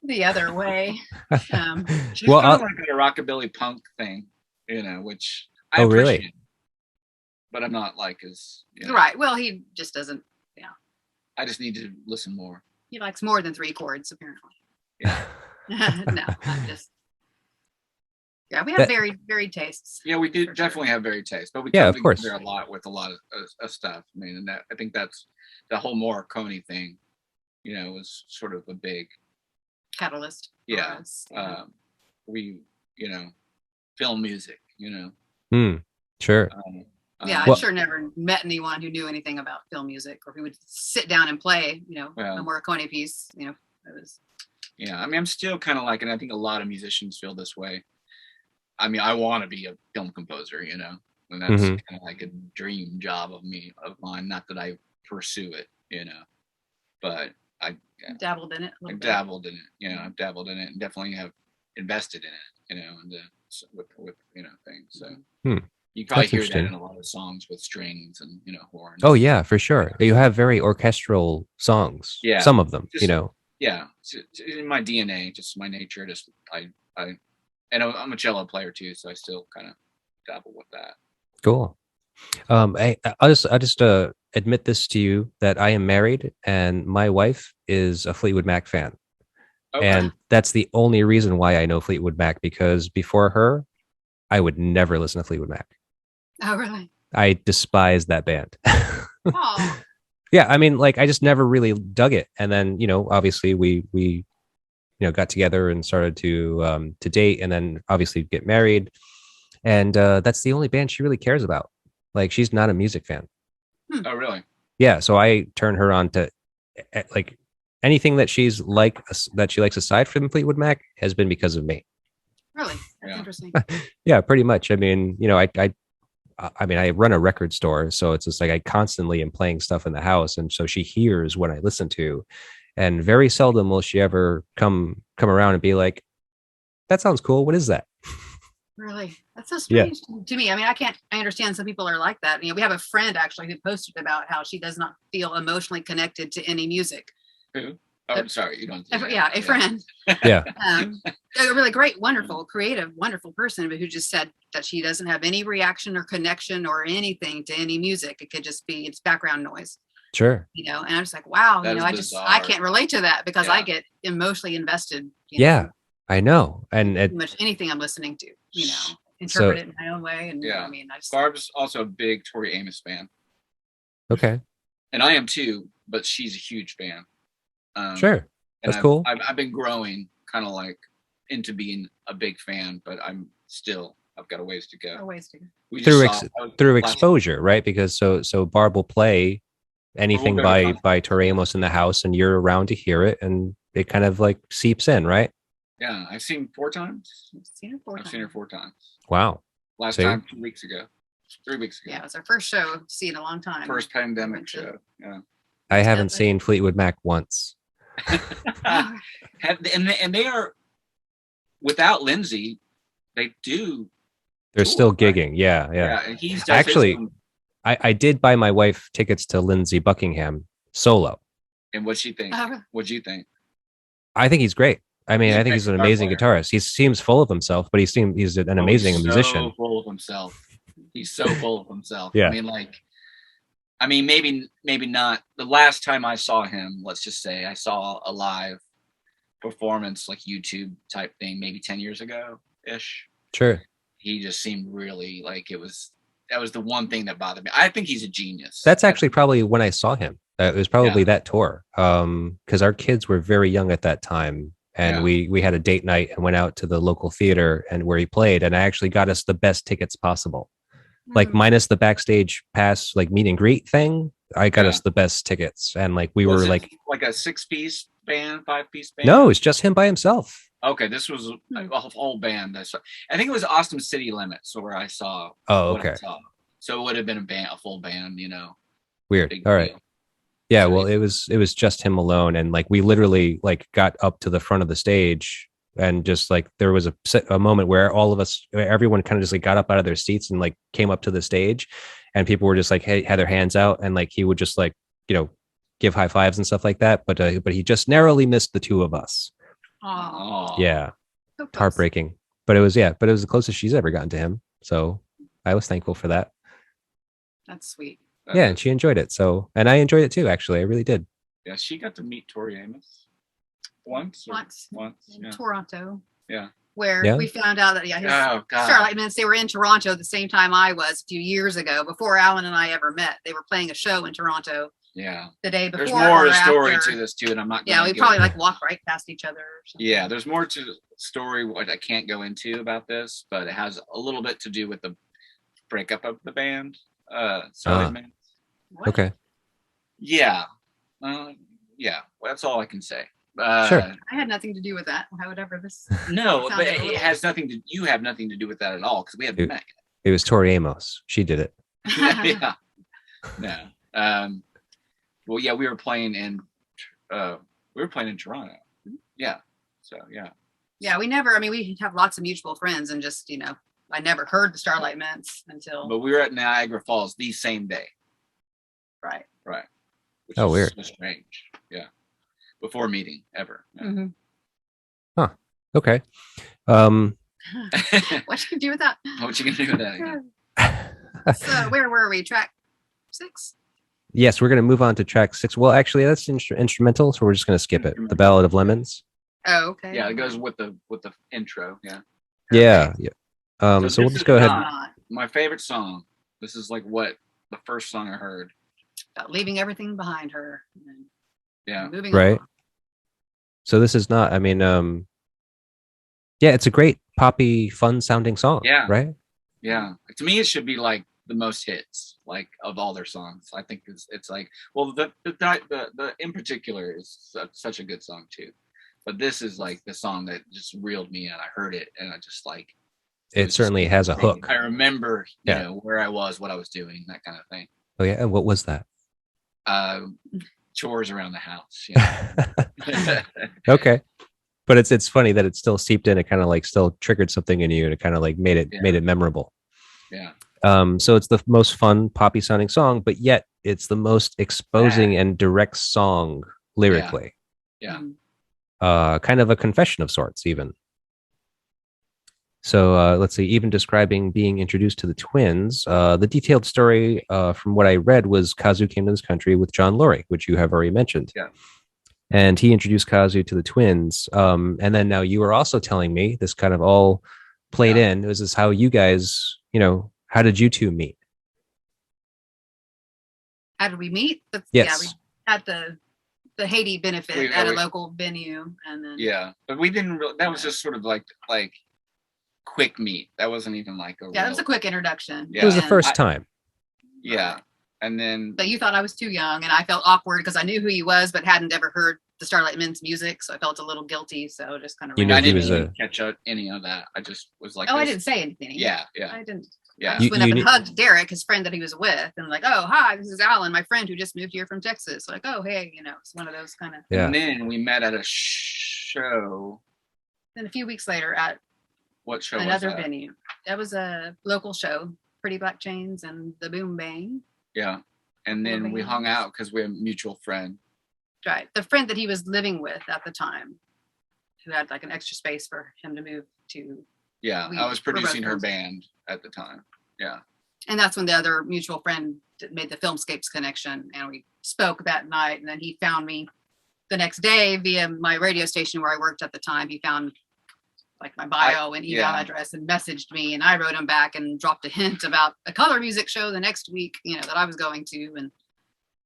the other way. She's Well, kind of like a rockabilly punk thing, which I Oh, really? appreciate. But I'm not like as Right. Well, he just doesn't. I just need to listen more. He likes more than 3 chords, apparently. Yeah. No, I'm just. Yeah, we have very varied tastes. Yeah, we do For definitely have varied taste, but we Yeah, come of course. together a lot with a lot of stuff. I mean, and I think that's the whole Morricone thing. Was sort of a big Catalyst. for Yeah. us. we film music. Sure. Yeah, Well- I've sure never met anyone who knew anything about film music or who would sit down and play, Well. a Morricone piece. It was Yeah, I mean, I'm still kind of like, and I think a lot of musicians feel this way. I mean, I want to be a film composer, and that's Mhm. kind of like a dream job of mine. Not that I pursue it, but I dabbled in it a I've little bit. dabbled in it. I've dabbled in it and definitely have invested in it, and with things. So Hmm. you probably That's hear that interesting. in a lot of songs with strings and horns. Oh yeah, for sure. You have very orchestral songs. Yeah. Some of them, Just- Yeah, it's in my DNA, just my nature. Just and I'm a cello player too, so I still kind of dabble with that. Cool. I'll just admit this to you that I am married and my wife is a Fleetwood Mac fan. Okay. And that's the only reason why I know Fleetwood Mac, because before her, I would never listen to Fleetwood Mac. Oh, really? I despise that band. Oh, Yeah, I mean, like I just never really dug it. And then, obviously we got together and started to date and then obviously get married. And that's the only band she really cares about. Like she's not a music fan. Oh, really? Yeah, so I turn her on to like anything that that she likes aside from Fleetwood Mac has been because of me. really? That's Yeah. interesting. Yeah, pretty much. I mean, I run a record store, so it's just like I constantly am playing stuff in the house, and so she hears what I listen to, and very seldom will she ever come around and be like, "That sounds cool. What is that?" Really? That's so Yeah. strange to me. I mean, I understand some people are like that. We have a friend actually who posted about how she does not feel emotionally connected to any music. Who? Oh, sorry, you don't. A friend. Yeah, A really great, wonderful, creative, wonderful person, but who just said that she doesn't have any reaction or connection or anything to any music. It could just be it's background noise, sure. and I'm just like, wow, That is I bizarre. can't relate to that because I Yeah. get emotionally invested. Yeah, I know, and pretty much anything I'm listening to, interpret it in my own way. And Yeah. I mean, I just Barb's also a big Tori Amos fan, okay, and I am too, but she's a huge fan. sure, and that's cool. I've been growing kind of like into being a big fan, but I've got a ways to go. ways to go. We Through just through last- exposure, right? Because so Barb will play anything We'll go to by concerts. Tori Amos in the house, and you're around to hear it, and it kind of like seeps in, right? Yeah, I've seen 4 times. I've seen her 4 I've times. seen her 4 times. Wow. Last See? time 2 weeks ago, 3 weeks ago. Yeah, it was our first show. See in a long time. First pandemic Went to- show. Yeah. I haven't Definitely. seen Fleetwood Mac once. Oh, and they are without Lindsay, they do. They're Cool, still right? gigging. Yeah, yeah. And he's does Actually- his own- I did buy my wife tickets to Lindsey Buckingham solo. and what'd she think? oh, What'd you think? I think he's great. I mean, He's a I think great he's an guitar amazing player. guitarist. He seems full of himself, but he's an amazing He's musician. So full of himself. He's so full of himself. Yeah. I mean, maybe not. The last time I saw him, let's just say I saw a live performance, like YouTube type thing, maybe 10 years ago ish. Sure. He just seemed really like that was the one thing that bothered me. I think he's a genius. That's actually probably when I saw him. It was probably that tour. Because our kids were very young at that time. And we had a date night and went out to the local theater and where he played. And I actually got us the best tickets possible. Like minus the backstage pass, like meet and greet thing. I got us the best tickets. And like we Was were it like a 6-piece band, 5-piece band. no, it's just him by himself. Okay, this was a whole band. I think it was Austin City Limits where I saw. Oh, what I okay. saw. So it would have been a full band, Weird. big All right. deal. Yeah, So well, it was just him alone, and like we literally like got up to the front of the stage, and just like there was a moment where everyone kind of just like got up out of their seats and like came up to the stage, and people were just like had their hands out, and like he would just like give high fives and stuff like that, but he just narrowly missed the two of us. oh, Yeah, so close. heartbreaking, but it was the closest she's ever gotten to him, so I was thankful for that. That's sweet. Yeah, and she enjoyed it, and I enjoyed it too. Actually, I really did. Yeah, she got to meet Tori Amos once. Once in Yeah. Toronto. Yeah. Where Yeah. we found out that his Oh God. Starlight Mints, they were in Toronto the same time I was a few years ago, before Alan and I ever met. They were playing a show in Toronto Yeah. the day before. There's more or to the story after. to this too, and I'm not. Yeah, gonna we go probably into- like walked right past each other. Or something. Yeah, there's more to the story what I can't go into about this, but it has a little bit to do with the breakup of the band. Starlight Ah. Mints. What? Okay. Yeah. Yeah. Well, that's all I can say. Sure. I had nothing to do with that. However, this No, but Sounded a it little- has nothing to. You have nothing to do with that at all because we haven't Dude. met. It was Tori Amos. She did it. Yeah. No. Well, yeah, we were playing in Toronto. Yeah. So yeah. Yeah, we never. I mean, we have lots of mutual friends, and just I never heard the Starlight Mints until But we were at Niagara Falls the same day. right. Right. Which Oh, is weird. so strange. Yeah. Before meeting ever. Yeah. Mhm. Okay. What you can do with that? What you gonna do with that? Yeah. So where were we? Track 6. Yes, we're going to move on to track 6. Well, actually, that's instrumental, so we're just going to skip it. The Ballad of Lemons. Oh, okay. Yeah, it goes with the intro. Yeah. Yeah. Yeah. So this we'll is just go ahead. not- My favorite song. This is like what the first song I heard. About leaving everything behind her. And then Yeah. moving Right. on. So this is not, I mean, yeah, it's a great poppy, fun sounding song. Yeah. Right. Yeah. To me, it should be like the most hits, like of all their songs. I think it's like, well, the in particular is such a good song too. But this is like the song that just reeled me in. I heard it and I just like. It certainly has a hook. I remember, Yeah. where I was, what I was doing, that kind of thing. Oh yeah. And what was that? Chores around the house. Yeah. Okay. But it's funny that it's still seeped in. It kind of like still triggered something in you, and it kind of like made it memorable. Yeah. So it's the most fun poppy sounding song, but yet it's the most exposing and direct song lyrically. Yeah. Kind of a confession of sorts, even. So let's see. Even describing being introduced to the twins, the detailed story from what I read was Kazu came to this country with John Lurie, which you have already mentioned. Yeah. And he introduced Kazu to the twins. And then now you were also telling me this kind of all played in. This is how you guys, how did you two meet? How did we meet? Yes. Yeah, we had the Haiti benefit We- at a we- local venue, and then Yeah. But we didn't really, that was just sort of like quick meet. That wasn't even like a yeah, that was real- a quick introduction. Yeah. It was the And- first time. Yeah. And then But you thought I was too young, and I felt awkward because I knew who he was, but hadn't ever heard the Starlight Mints music, so I felt a little guilty. So just kind of. You knew I he didn't was even catch out any of that. I just was like, Oh, I this- didn't say anything. Yeah. Yeah. I didn't. Yeah. I just went up You and knew- hugged Derek, his friend that he was with, and like, oh, hi, this is Alan, my friend who just moved here from Texas. Like, oh, hey, it's one of those kind of. Yeah. And then we met at a show. Then a few weeks later at What show another was that? venue. That was a local show, Pretty Black Chains and the Boom Bang. Yeah. And then we Bands. hung out because we have a mutual friend. Right. The friend that he was living with at the time, who had like an extra space for him to move to. Yeah. We I was were both producing her friends. band at the time. Yeah. And that's when the other mutual friend made the Filmscapes connection, and we spoke that night. And then he found me the next day via my radio station where I worked at the time. He found like my bio and email yeah. address and messaged me, and I wrote him back and dropped a hint about a color music show the next week, that I was going to. And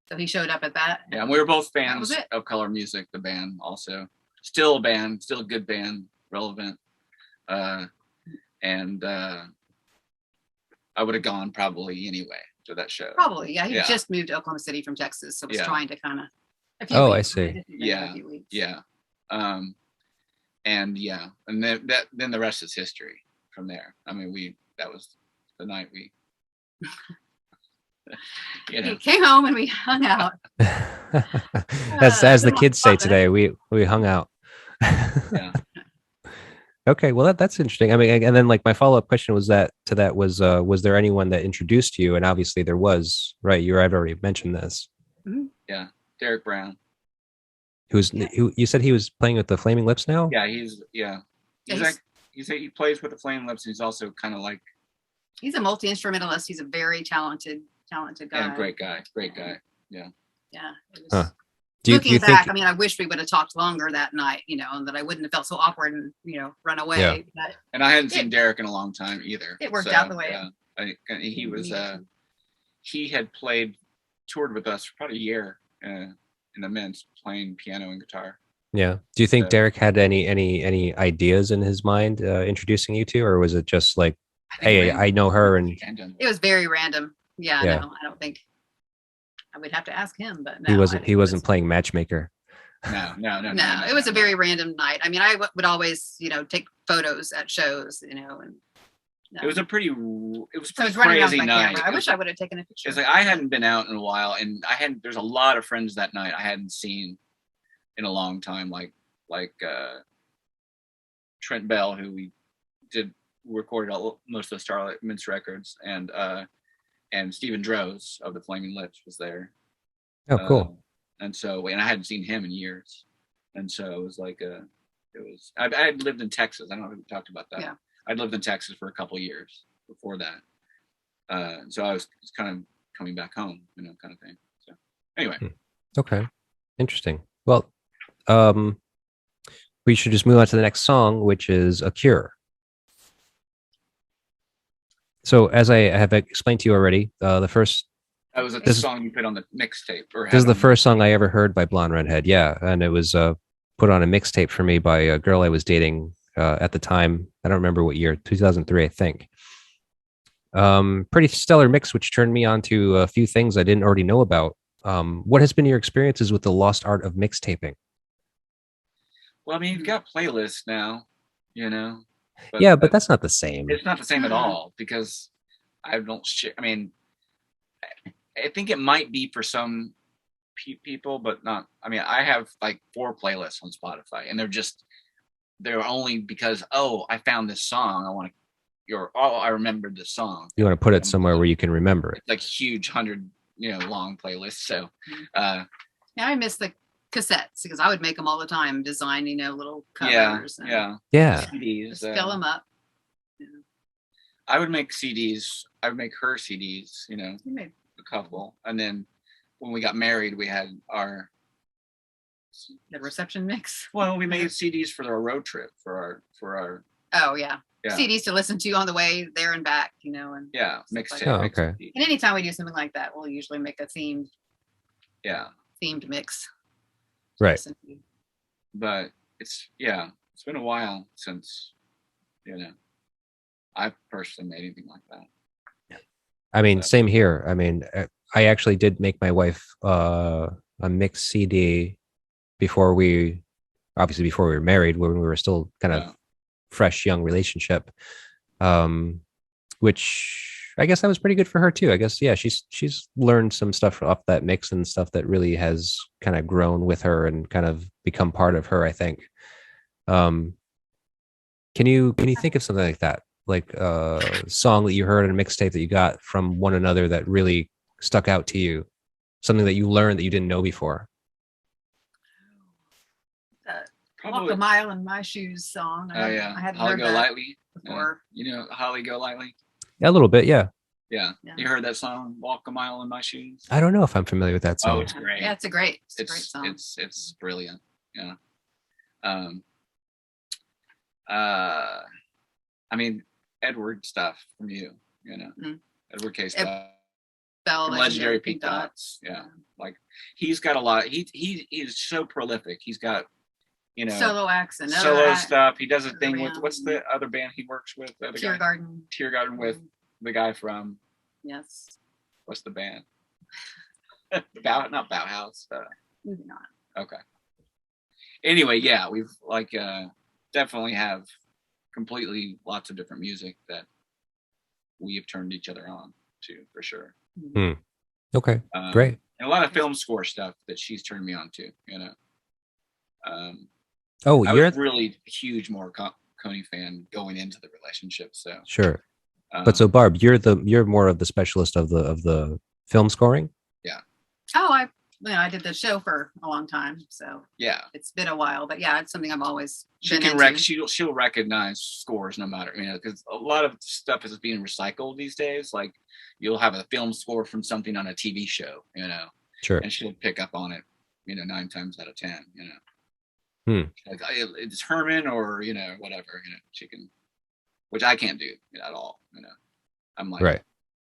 so he showed up at that. Yeah. And we were both was fans it. of Color Music, the band also. Still a band, still a good band, relevant. And I would have gone probably anyway to that show. Probably, yeah. He Yeah. just moved to Oklahoma City from Texas, so was Yeah. trying to kind of. Oh, I see. Yeah. Yeah. And yeah. And then the rest is history from there. I mean, that was the night we He came home and we hung out. as the come on, kids say stop it. today, we hung out. Yeah. Okay, well that's interesting. I mean, and then like my follow up question was was there anyone that introduced you? And obviously there was, right? I've already mentioned this. Derek Brown. Who you said he was playing with the Flaming Lips now? Yeah, he's like he plays with the Flame Lips. He's also kind of like He's a multi instrumentalist. He's a very talented guy. and great guy. Yeah. It was, Huh. Do looking you back, think? I mean, I wish we would have talked longer that night, and that I wouldn't have felt so awkward and run away. Yeah. But And I hadn't seen Derek in a long time either. It worked out the way he was. needed to. He had toured with us for about a year in the Mints, playing piano and guitar. Yeah. Do you think So- Derek had any ideas in his mind introducing you to, or was it just like, I think hey, I know her and It was very random. Yeah, Yeah. no, I don't think I would have to ask him, but no, He I wasn't. think He it wasn't was- playing matchmaker. No, it was a very random night. I mean, would always, take photos at shows, and no. It was pretty So I pretty was running around with crazy my night. camera. I wish I would have taken a picture. It's like I hadn't been out in a while, and there's a lot of friends that night I hadn't seen in a long time, like Trent Bell, who we recorded most of the Starlight Mints records, and Stephen Droz of the Flaming Lips was there. Oh, cool. And I hadn't seen him in years, and so it was like I had lived in Texas. I don't know if we talked about that. Yeah. I'd lived in Texas for a couple of years before that, so I was kind of coming back home, kind of thing. So anyway, Okay. Interesting. Well, we should just move on to the next song, which is A Cure. So, as I have explained to you already, the first that was This is- song you put on the mixtape. this is the first song I ever heard by Blonde Redhead. Yeah, and it was put on a mixtape for me by a girl I was dating at the time. I don't remember what year, 2003, I think. Pretty stellar mix, which turned me on to a few things I didn't already know about. What has been your experiences with the lost art of mixtaping? Well, I mean, you've got playlists now, Yeah, but that's not the same. it's not the same at all because I don't share. I mean, I think it might be for some people, but not. I mean, I have like 4 playlists on Spotify, and they're only because I found this song. I remembered this song. You want to put it somewhere where you can remember it. It's like huge 100 long playlist. So Yeah, I miss the cassettes because I would make them all the time, design, little yeah, covers. and Yeah. CDs. Just fill them up. I would make CDs. I would make her CDs. You made- A couple, and then when we got married, we had The reception mix. we made CDs for our road trip for our Oh yeah. Yeah. CDs to listen to on the way there and back, and yeah Stuff like mixtape. that. Oh, okay. mixtape. and anytime we do something like that, we'll usually make a themed mix. to Right. listen to. But it's been a while since I personally made anything like that. I mean, same here. I mean, I actually did make my wife a mixed CD before we were married, when we were still kind of Yeah. fresh, young relationship. Which I guess that was pretty good for her too. I guess, yeah, she's learned some stuff off that mix and stuff that really has kind of grown with her and kind of become part of her, I think. Can you think of something like that? Like a song that you heard on a mixtape that you got from one another that really stuck out to you, something that you learned that you didn't know before? Walk Probably. a Mile in My Shoes song. Oh yeah, I hadn't Holly heard Go that Lightly. before. Holly Go Lightly. Yeah, a little bit, yeah. Yeah. Yeah. You heard that song, "Walk a Mile in My Shoes"? I don't know if I'm familiar with that Oh, song. it's great. Yeah, it's a great song. It's brilliant. Yeah. I mean, Edward stuff from you. Edward K. stuff. Bell, From Legendary Pink Dots. Yeah. Like he's got a lot. He is so prolific. He's got Solo acts and solo other stuff. He does a thing with band. what's the other band he works with? The other Tear guy? Garden. Tear Garden with the guy from Yes. what's the band? Not Bauhaus. Maybe not. Okay. Anyway, yeah, we've definitely have completely lots of different music that we have turned each other on to for sure. Okay, Um, great. And a lot of film score stuff that she's turned me on to. Oh, I you're was really a huge Coney fan going into the relationship. So, sure. But so Barb, you're more of the specialist of the film scoring. Oh, I did the show for a long time, so yeah, it's been a while. But yeah, it's something I've always she been can into. she'll recognize scores no matter because a lot of stuff is being recycled these days. Like you'll have a film score from something on a TV show, Sure. and she'll pick up on it, 9 times out of 10, Like it's Herman or whatever, she can, which I can't do at all, I'm like, Right.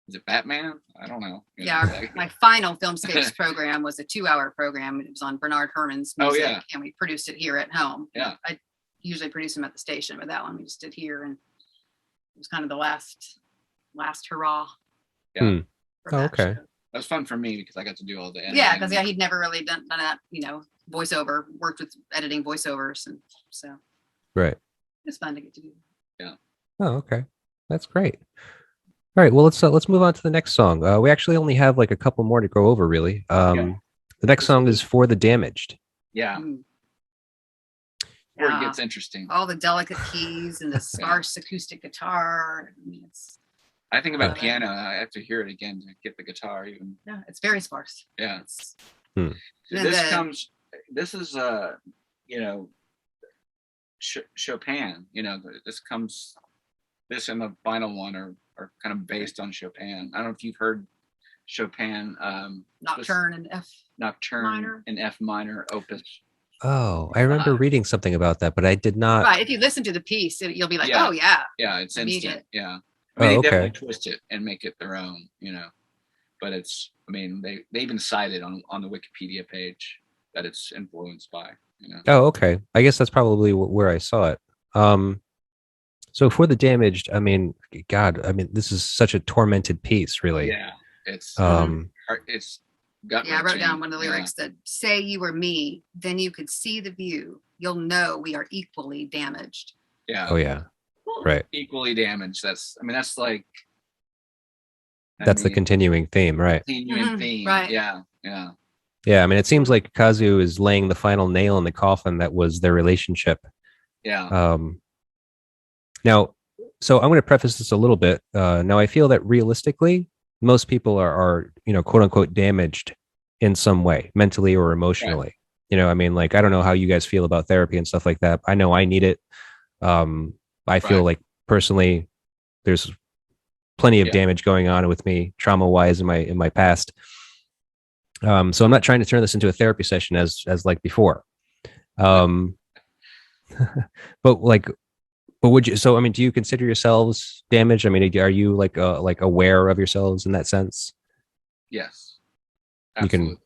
Is it Batman? I don't know. Yeah, my final Filmscapes program was a 2-hour program. It was on Bernard Herrmann's Oh, music, yeah. and we produced it here at home. Yeah. I usually produce them at the station, but that one we just did here, and it was kind of the last hurrah. Yeah. for Oh, that okay. show. That was fun for me because I got to do all the editing. Yeah, because he'd never really done that, voiceover, worked with editing voiceovers, and so Right. it's fun to get to do. Oh, okay. That's great. All right. Well, let's move on to the next song. We actually only have like a couple more to go over, really. The next song is "For the Damaged." Yeah, Mm. where it Yeah. gets interesting. All the delicate keys and the sparse acoustic guitar. I mean, I think about Yeah. piano. I have to hear it again to get the guitar even. it's very sparse. Yeah. It's, Hmm. This is Chopin. This and the final one are kind of based on Chopin. I don't know if you've heard Chopin Nocturne and F. Nocturne minor. in F minor opus. Oh, I remember reading something about that, but I did not. Right. If you listen to the piece, you'll be like, Yeah. oh yeah. Yeah, it's instant. Immediate. Yeah. Oh, They okay. definitely twist it and make it their own, But they even cited on the Wikipedia page that it's influenced by, Oh, okay. I guess that's probably where I saw it. So "For the Damaged," I mean, God, I mean, this is such a tormented piece, really. Yeah, it's it's gut Yeah, I wrote wrenching. down one of the lyrics that say you were me, then you could see the view. You'll know we are equally damaged. Yeah. Oh, yeah. Right. Equally damaged. That's like. That's the continuing theme, right? Continuing theme. Right. Yeah. Yeah. Yeah. I mean, it seems like Kazu is laying the final nail in the coffin that was their relationship. Yeah. Now, so I'm going to preface this a little bit. Now, I feel that realistically, most people are quote unquote damaged in some way, mentally or emotionally. Right. I mean, like, I don't know how you guys feel about therapy and stuff like that. I know I need it. I feel like personally, there's plenty of damage going on with me, trauma wise, in my past. So I'm not trying to turn this into a therapy session as like before. But would you? So I mean, do you consider yourselves damaged? I mean, are you like aware of yourselves in that sense? Yes, absolutely.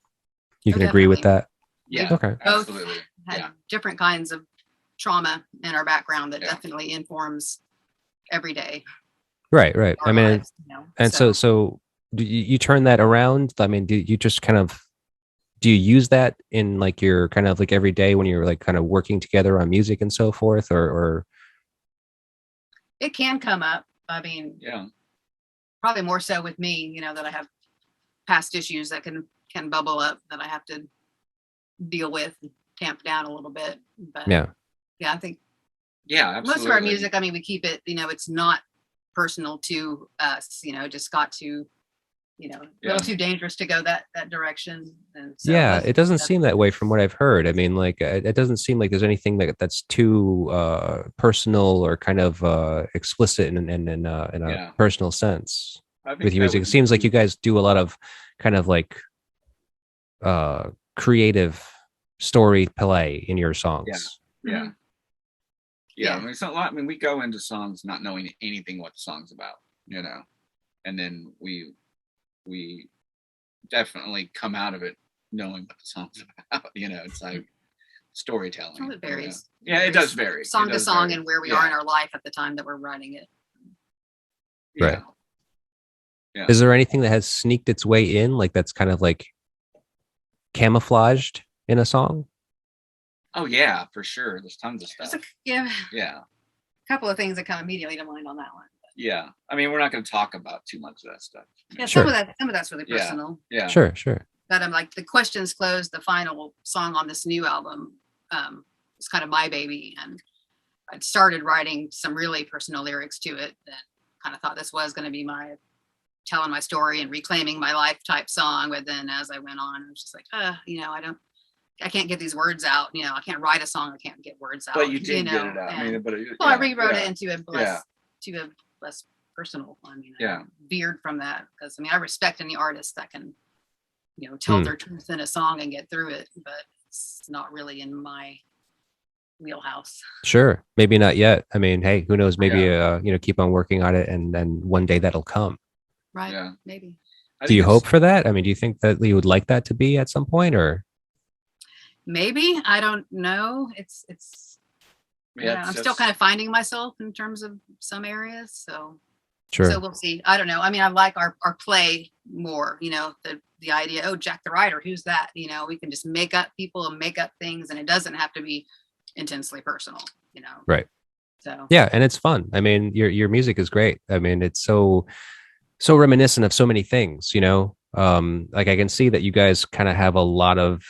You can agree with that. Yeah. Okay. Absolutely. Had different kinds of trauma in our background that definitely informs every day. Right. I mean, lives, and so do you turn that around? I mean, do you just do you use that in like your kind of like every day when you're like kind of working together on music and so forth, or? It can come up. I mean, probably more so with me, that I have past issues that can bubble up that I have to deal with and tamp down a little bit. But I think absolutely. most of our music, I mean, we keep it, it's not personal to us, just got to, a little too dangerous to go that direction. And so it doesn't seem that way from what I've heard. I mean, like, it doesn't seem like there's anything that's too personal or kind of explicit in a personal sense with your music. It seems like you guys do a lot of kind of like creative story play in your songs. Yeah. I mean, it's not a lot. I mean, we go into songs not knowing anything what the song's about, and then we definitely come out of it knowing what the song's about. It's like storytelling. Well, it varies. Yeah, it does vary. Song to song and where we are in our life at the time that we're writing it. Right. Yeah. Is there anything that has sneaked its way in, like that's kind of like camouflaged in a song? Oh yeah, for sure. There's tons of stuff. Yeah. A couple of things that come immediately to mind on that one. Yeah, I mean, we're not going to talk about too much of that stuff. Yeah, some of that's really personal. Yeah. Sure. That I'm like, The Questions Closed, the final song on this new album, it's kind of my baby, and I'd started writing some really personal lyrics to it, and kind of thought this was going to be my telling my story and reclaiming my life type song. But then as I went on, it was just like, I can't get these words out. I can't write a song. I can't get words out. But you did get it out. I mean, I rewrote it into a less personal. I mean, I veered from that because I respect any artist that can, tell their truth in a song and get through it, but it's not really in my wheelhouse. Sure, maybe not yet. I mean, hey, who knows? Maybe keep on working on it, and then one day that'll come. Right? Yeah. Maybe. Do you hope for that? I mean, do you think that you would like that to be at some point, or? Maybe, I don't know. It's I'm still kind of finding myself in terms of some areas. So Sure. So we'll see. I don't know. I mean, I like our play more, you know, the idea, oh, Jack the Writer, who's that? You know, we can just make up people and make up things, and it doesn't have to be intensely personal, you know. Right. So Yeah, and it's fun. I mean, your music is great. I mean, it's so reminiscent of so many things, you know. Like I can see that you guys kind of have a lot of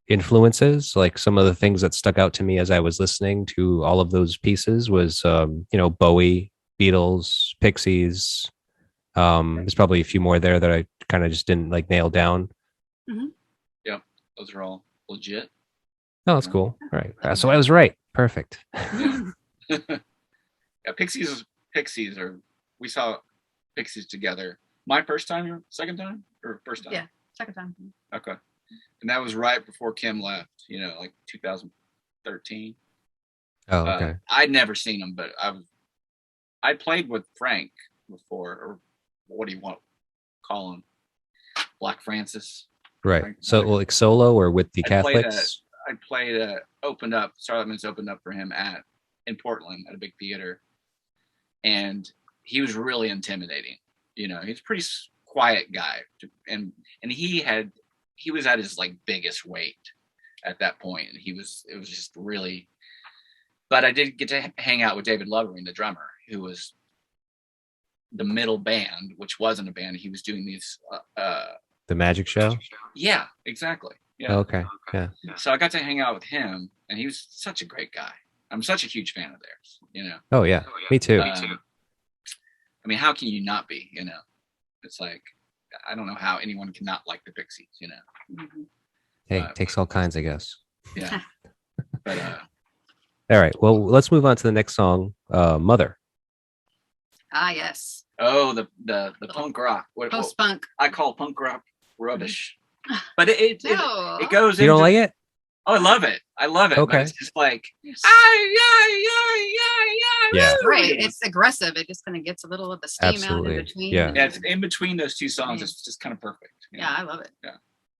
influences. Like some of the things that stuck out to me as I was listening to all of those pieces was you know, Bowie, Beatles, Pixies. There's probably a few more there that I kind of just didn't like nail down. Yeah, those are all legit. Oh, that's cool. All right. So I was right. Perfect. Yeah, Pixies are. We saw Pixies together. My first time, your second time, or first time? Yeah, second time. Okay, and that was right before Kim left. You know, like 2013. Oh, okay. I'd never seen them, but I played with Frank before, or what do you want to call him? Black Francis. Right. Frank So Black. like solo or with the I played Catholics? I played Starlight opened up for him in Portland at a big theater, and he was really intimidating. You know, he's a pretty quiet guy, and he was at his like biggest weight at that point, and it was just really. But I did get to hang out with David Lovering, the drummer, who was the middle band, which wasn't a band. He was doing these. The magic show? Yeah, exactly. Yeah. Oh, okay. Yeah. So I got to hang out with him, and he was such a great guy. I'm such a huge fan of theirs. You know. Oh yeah. Me too. I mean, how can you not be? You know, it's like I don't know how anyone cannot like the Pixies. You know. Hey, takes all kinds, I guess. Yeah. But All right. Well, let's move on to the next song, Mother. Ah, yes. oh, the punk rock. What Post punk. I call punk rock rubbish. But it No. goes. You don't into- like it? Oh, I love it. I love it. Okay. But it's just like Yeah. Right. It's aggressive. It just kind of gets a little of the steam Absolutely. out in between. Yeah. Yeah, it's in between those two songs. It's just kind of perfect. you know? Yeah, I love it.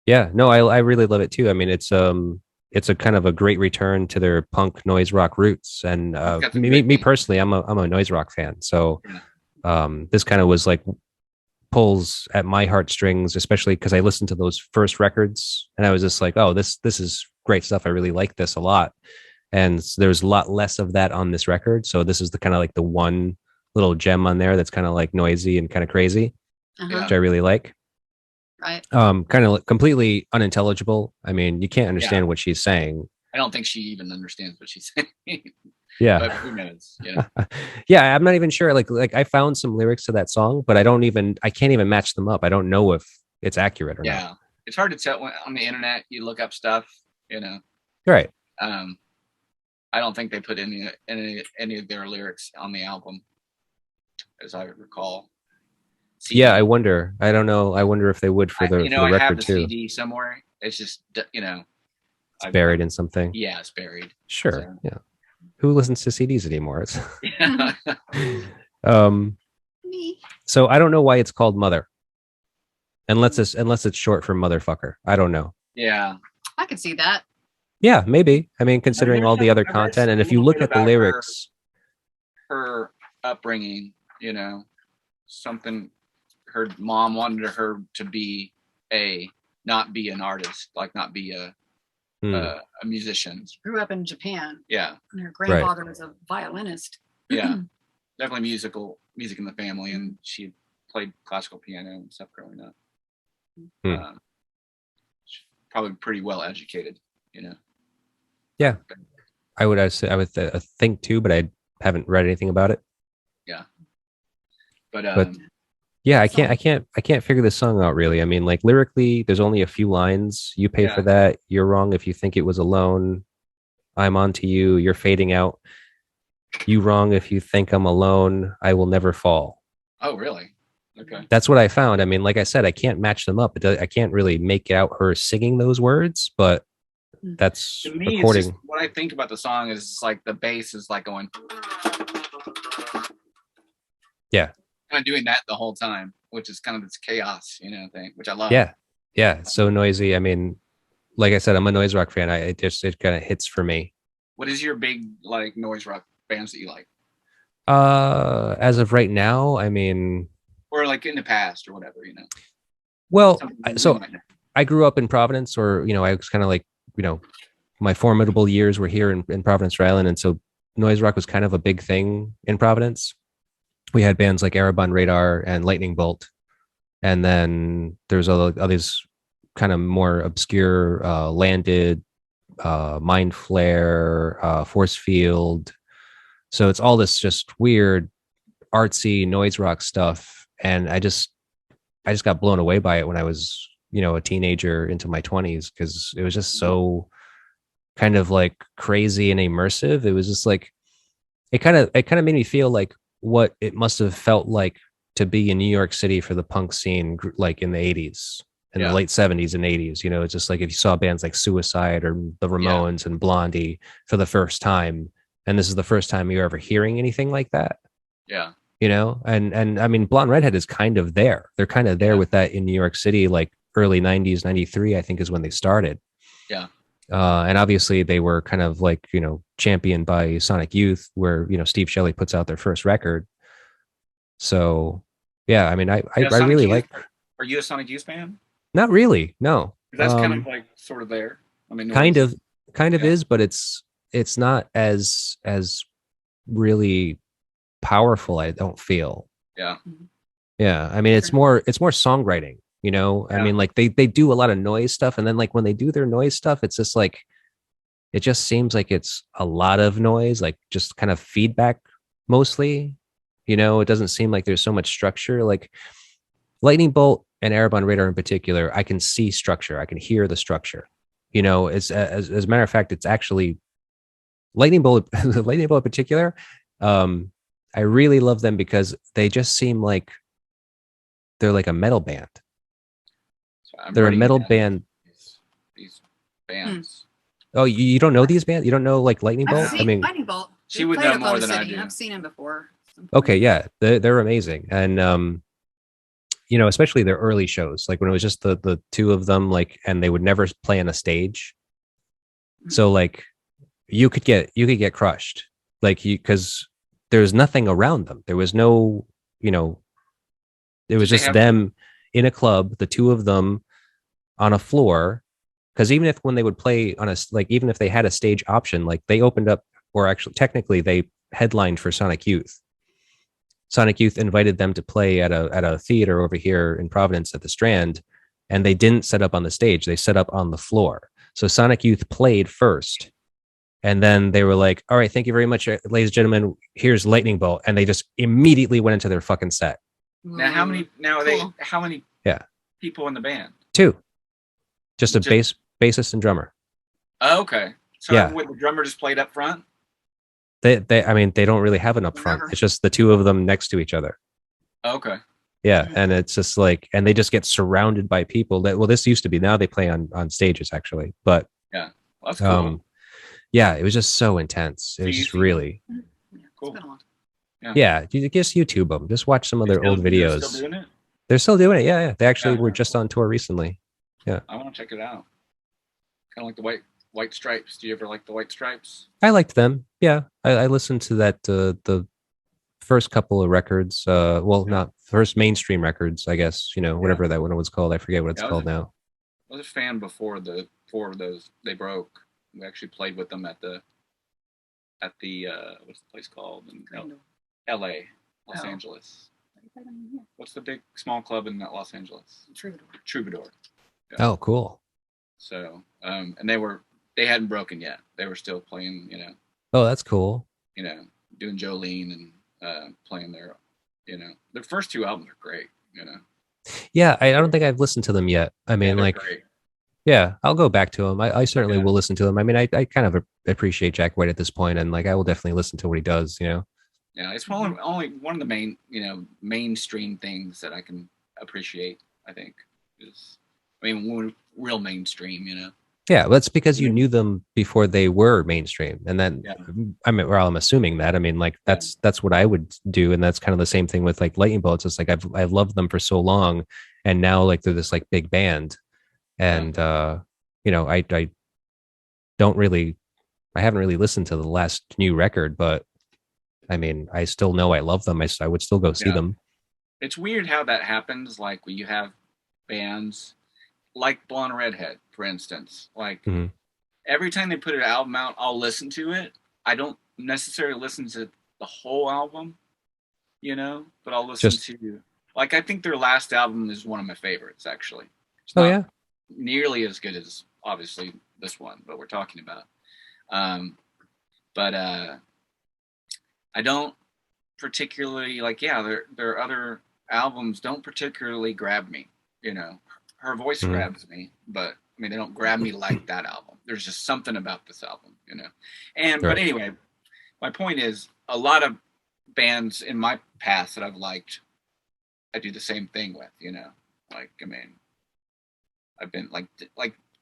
Yeah. No, I really love it too. I mean, it's a kind of a great return to their punk noise rock roots. And Got some me great beats. personally, I'm a noise rock fan. So Yeah. this kind of was like pulls at my heartstrings, especially because I listened to those first records and I was just like, oh, this is great stuff. I really like this a lot. And there's a lot less of that on this record. So this is the kind of like the one little gem on there that's kind of like noisy and kind of crazy, Uh-huh. which I really like. Right. Kind of completely unintelligible. I mean, you can't understand what she's saying. I don't think she even understands what she's saying. Yeah. But who knows? Yeah. Yeah, I'm not even sure. Like I found some lyrics to that song, but I can't even match them up. I don't know if it's accurate or not. Yeah. It's hard to tell when on the internet you look up stuff, you know. Right. I don't think they put any of their lyrics on the album, as I recall. CD. Yeah, I wonder. I don't know. I wonder if they would for the, you know, for the I have record the too. CD somewhere. It's just, you know, It's buried in something. Yeah, it's buried. Sure. So- Yeah. Who listens to CDs anymore? It's Yeah. Me. so I don't know why it's called Mother. Unless it's short for motherfucker. I don't know. Yeah. I can see that. Yeah, maybe. I mean, considering all the other I've read content, and a if you little look bit at the about lyrics, Her upbringing, you know, something her mom wanted her to not be an artist, like not be a musician. She grew up in Japan, Yeah. and her grandfather was a violinist. Yeah. Definitely music in the family, and she played classical piano and stuff growing up. She's probably pretty well educated, you know. I would think too, but I haven't read anything about it. But Yeah, I can't figure this song out really. I mean, like lyrically, there's only a few lines. You pay for that. You're wrong if you think it was alone. I'm on to you. You're fading out. You wrong if you think I'm alone. I will never fall. oh, really? Okay. That's what I found. I mean, like I said, I can't match them up. I can't really make out her singing those words, but that's To me, it's according. just, what I think about the song is it's like the bass is like going. Yeah. Kind of doing that the whole time, which is kind of this chaos, you know, thing, which I love. Yeah, it's so noisy. I mean, like I said, I'm a noise rock fan. It kind of hits for me. What is your big like noise rock bands that you like? As of right now, I mean, or like in the past or whatever, you know, well, something we so might know. I grew up in Providence, or I was kind of like, you know, my formidable years were here in Providence, Rhode Island, and so noise rock was kind of a big thing in Providence. We had bands like Erebon Radar and Lightning Bolt, and then there's all these kind of more obscure Landed, Mind Flare, Force Field. So it's all this just weird artsy noise rock stuff, and I just got blown away by it when I was a teenager into my 20s, because it was just so kind of like crazy and immersive. It was just like it kind of made me feel like what it must have felt like to be in New York City for the punk scene, like in the 80s, in the Yeah. late 70s and 80s. It's just like if you saw bands like Suicide or the Ramones and Blondie for the first time, and this is the first time you're ever hearing anything like that. Yeah. And I mean, Blonde Redhead is kind of there. They're kind of there Yeah. with that in New York City, like early 90s, 93, I think is when they started. Yeah. And obviously they were kind of like, championed by Sonic Youth, where, Steve Shelley puts out their first record. So yeah, I mean, You know, I Sonic really Youth, like, are you a Sonic Youth fan? not really, no. 'Cause that's kind of like sort of there. I mean, Kind noise. of, kind of Yeah. is, but it's not as really powerful, I don't feel. Yeah. Yeah, I mean, it's more songwriting, I Yeah. mean, like they do a lot of noise stuff, and then like when they do their noise stuff, it's just like it just seems like it's a lot of noise, like just kind of feedback mostly. It doesn't seem like there's so much structure. Like Lightning Bolt and Erebon Radar in particular, I can see structure, I can hear the structure. As a matter of fact, it's actually Lightning Bolt, Lightning Bolt in particular. Um, I really love them because they just seem like they're like a metal band. So I'm They're a writing metal down band. these bands. Oh, you don't know these bands? You don't know like Lightning I've Bolt? seen I mean, Lightning Bolt. She They would played know more Oklahoma than I City. do. I've seen him before. okay, yeah, they're amazing, and especially their early shows, like when it was just the two of them, like, and they would never play on a stage. So like, you could get crushed, like you because there was nothing around them. There was no, it was Did they just have them in a club, the two of them on a floor. Because even if when they would play on like even if they had a stage option, like they opened up, or actually technically they headlined for Sonic Youth. Sonic Youth invited them to play at a theater over here in Providence at the Strand, and they didn't set up on the stage. They set up on the floor. So Sonic Youth played first, and then they were like, "All right, thank you very much, ladies and gentlemen. Here's Lightning Bolt," and they just immediately went into their fucking set. now? How many? Now are Cool. they? How many? Yeah. People in the band? Two, just a Just- bassist and drummer. Oh, okay. So Yeah. would the drummer just played up front? I mean, they don't really have an up front. Never. It's just the two of them next to each other. Okay. Yeah, and it's just like, and they just get surrounded by people. Well, this used to be. Now they play on stages actually, but Well, that's cool. yeah, it was just so intense. It So was you just think- really, Yeah, it's Cool. been a long yeah. You just YouTube them. Just watch some of their old They're videos. still doing it? They're still doing it. Yeah, yeah. They actually Yeah. were just on tour recently. I want to check it out. Kind of like the White Stripes. Do you ever like the White Stripes? I liked them. Yeah, I listened to that the first couple of records. Well, not first mainstream records, I guess. Whatever that one was called. I forget what it's Yeah, I was called a- now. I was a fan before the four of those they broke. We actually played with them at the what's the place called in time. L.A. Los Oh. Angeles. What's the big small club in Los Angeles? Troubadour. Troubadour. Oh, cool. So and they hadn't broken yet. They were still playing, Oh, that's cool. doing Jolene and playing their first two albums are great. Yeah, I don't think I've listened to them yet. I mean, they're like, great. yeah, I'll go back to him. I certainly Yeah. will listen to them. I mean, I kind of appreciate Jack White at this point, and like I will definitely listen to what he does. Yeah, it's only one of the main, mainstream things that I can appreciate. I think is, real mainstream. Yeah, that's because you knew them before they were mainstream, and then Yeah. I mean, well, I'm assuming that. I mean, like that's what I would do, and that's kind of the same thing with like Lightning Bolts. It's like I've loved them for so long, and now like they're this like big band, and I don't really, I haven't really listened to the last new record, but I mean, I still know I love them. I would still go see Yeah. them. It's weird how that happens. Like when you have bands like Blonde Redhead, for instance. Like Mhm. every time they put an album out, I'll listen to it. I don't necessarily listen to the whole album, but I'll listen Just, to, like, I think their last album is one of my favorites, actually. It's oh not yeah, nearly as good as obviously this one, but we're talking about. Um, but I don't particularly like, yeah, their other albums don't particularly grab me, you know. Her voice Mhm. grabs me, but I mean, they don't grab me like that album. There's just something about this album, And but Right. anyway, my point is a lot of bands in my past that I've liked, I do the same thing with, Like, I mean, I've been like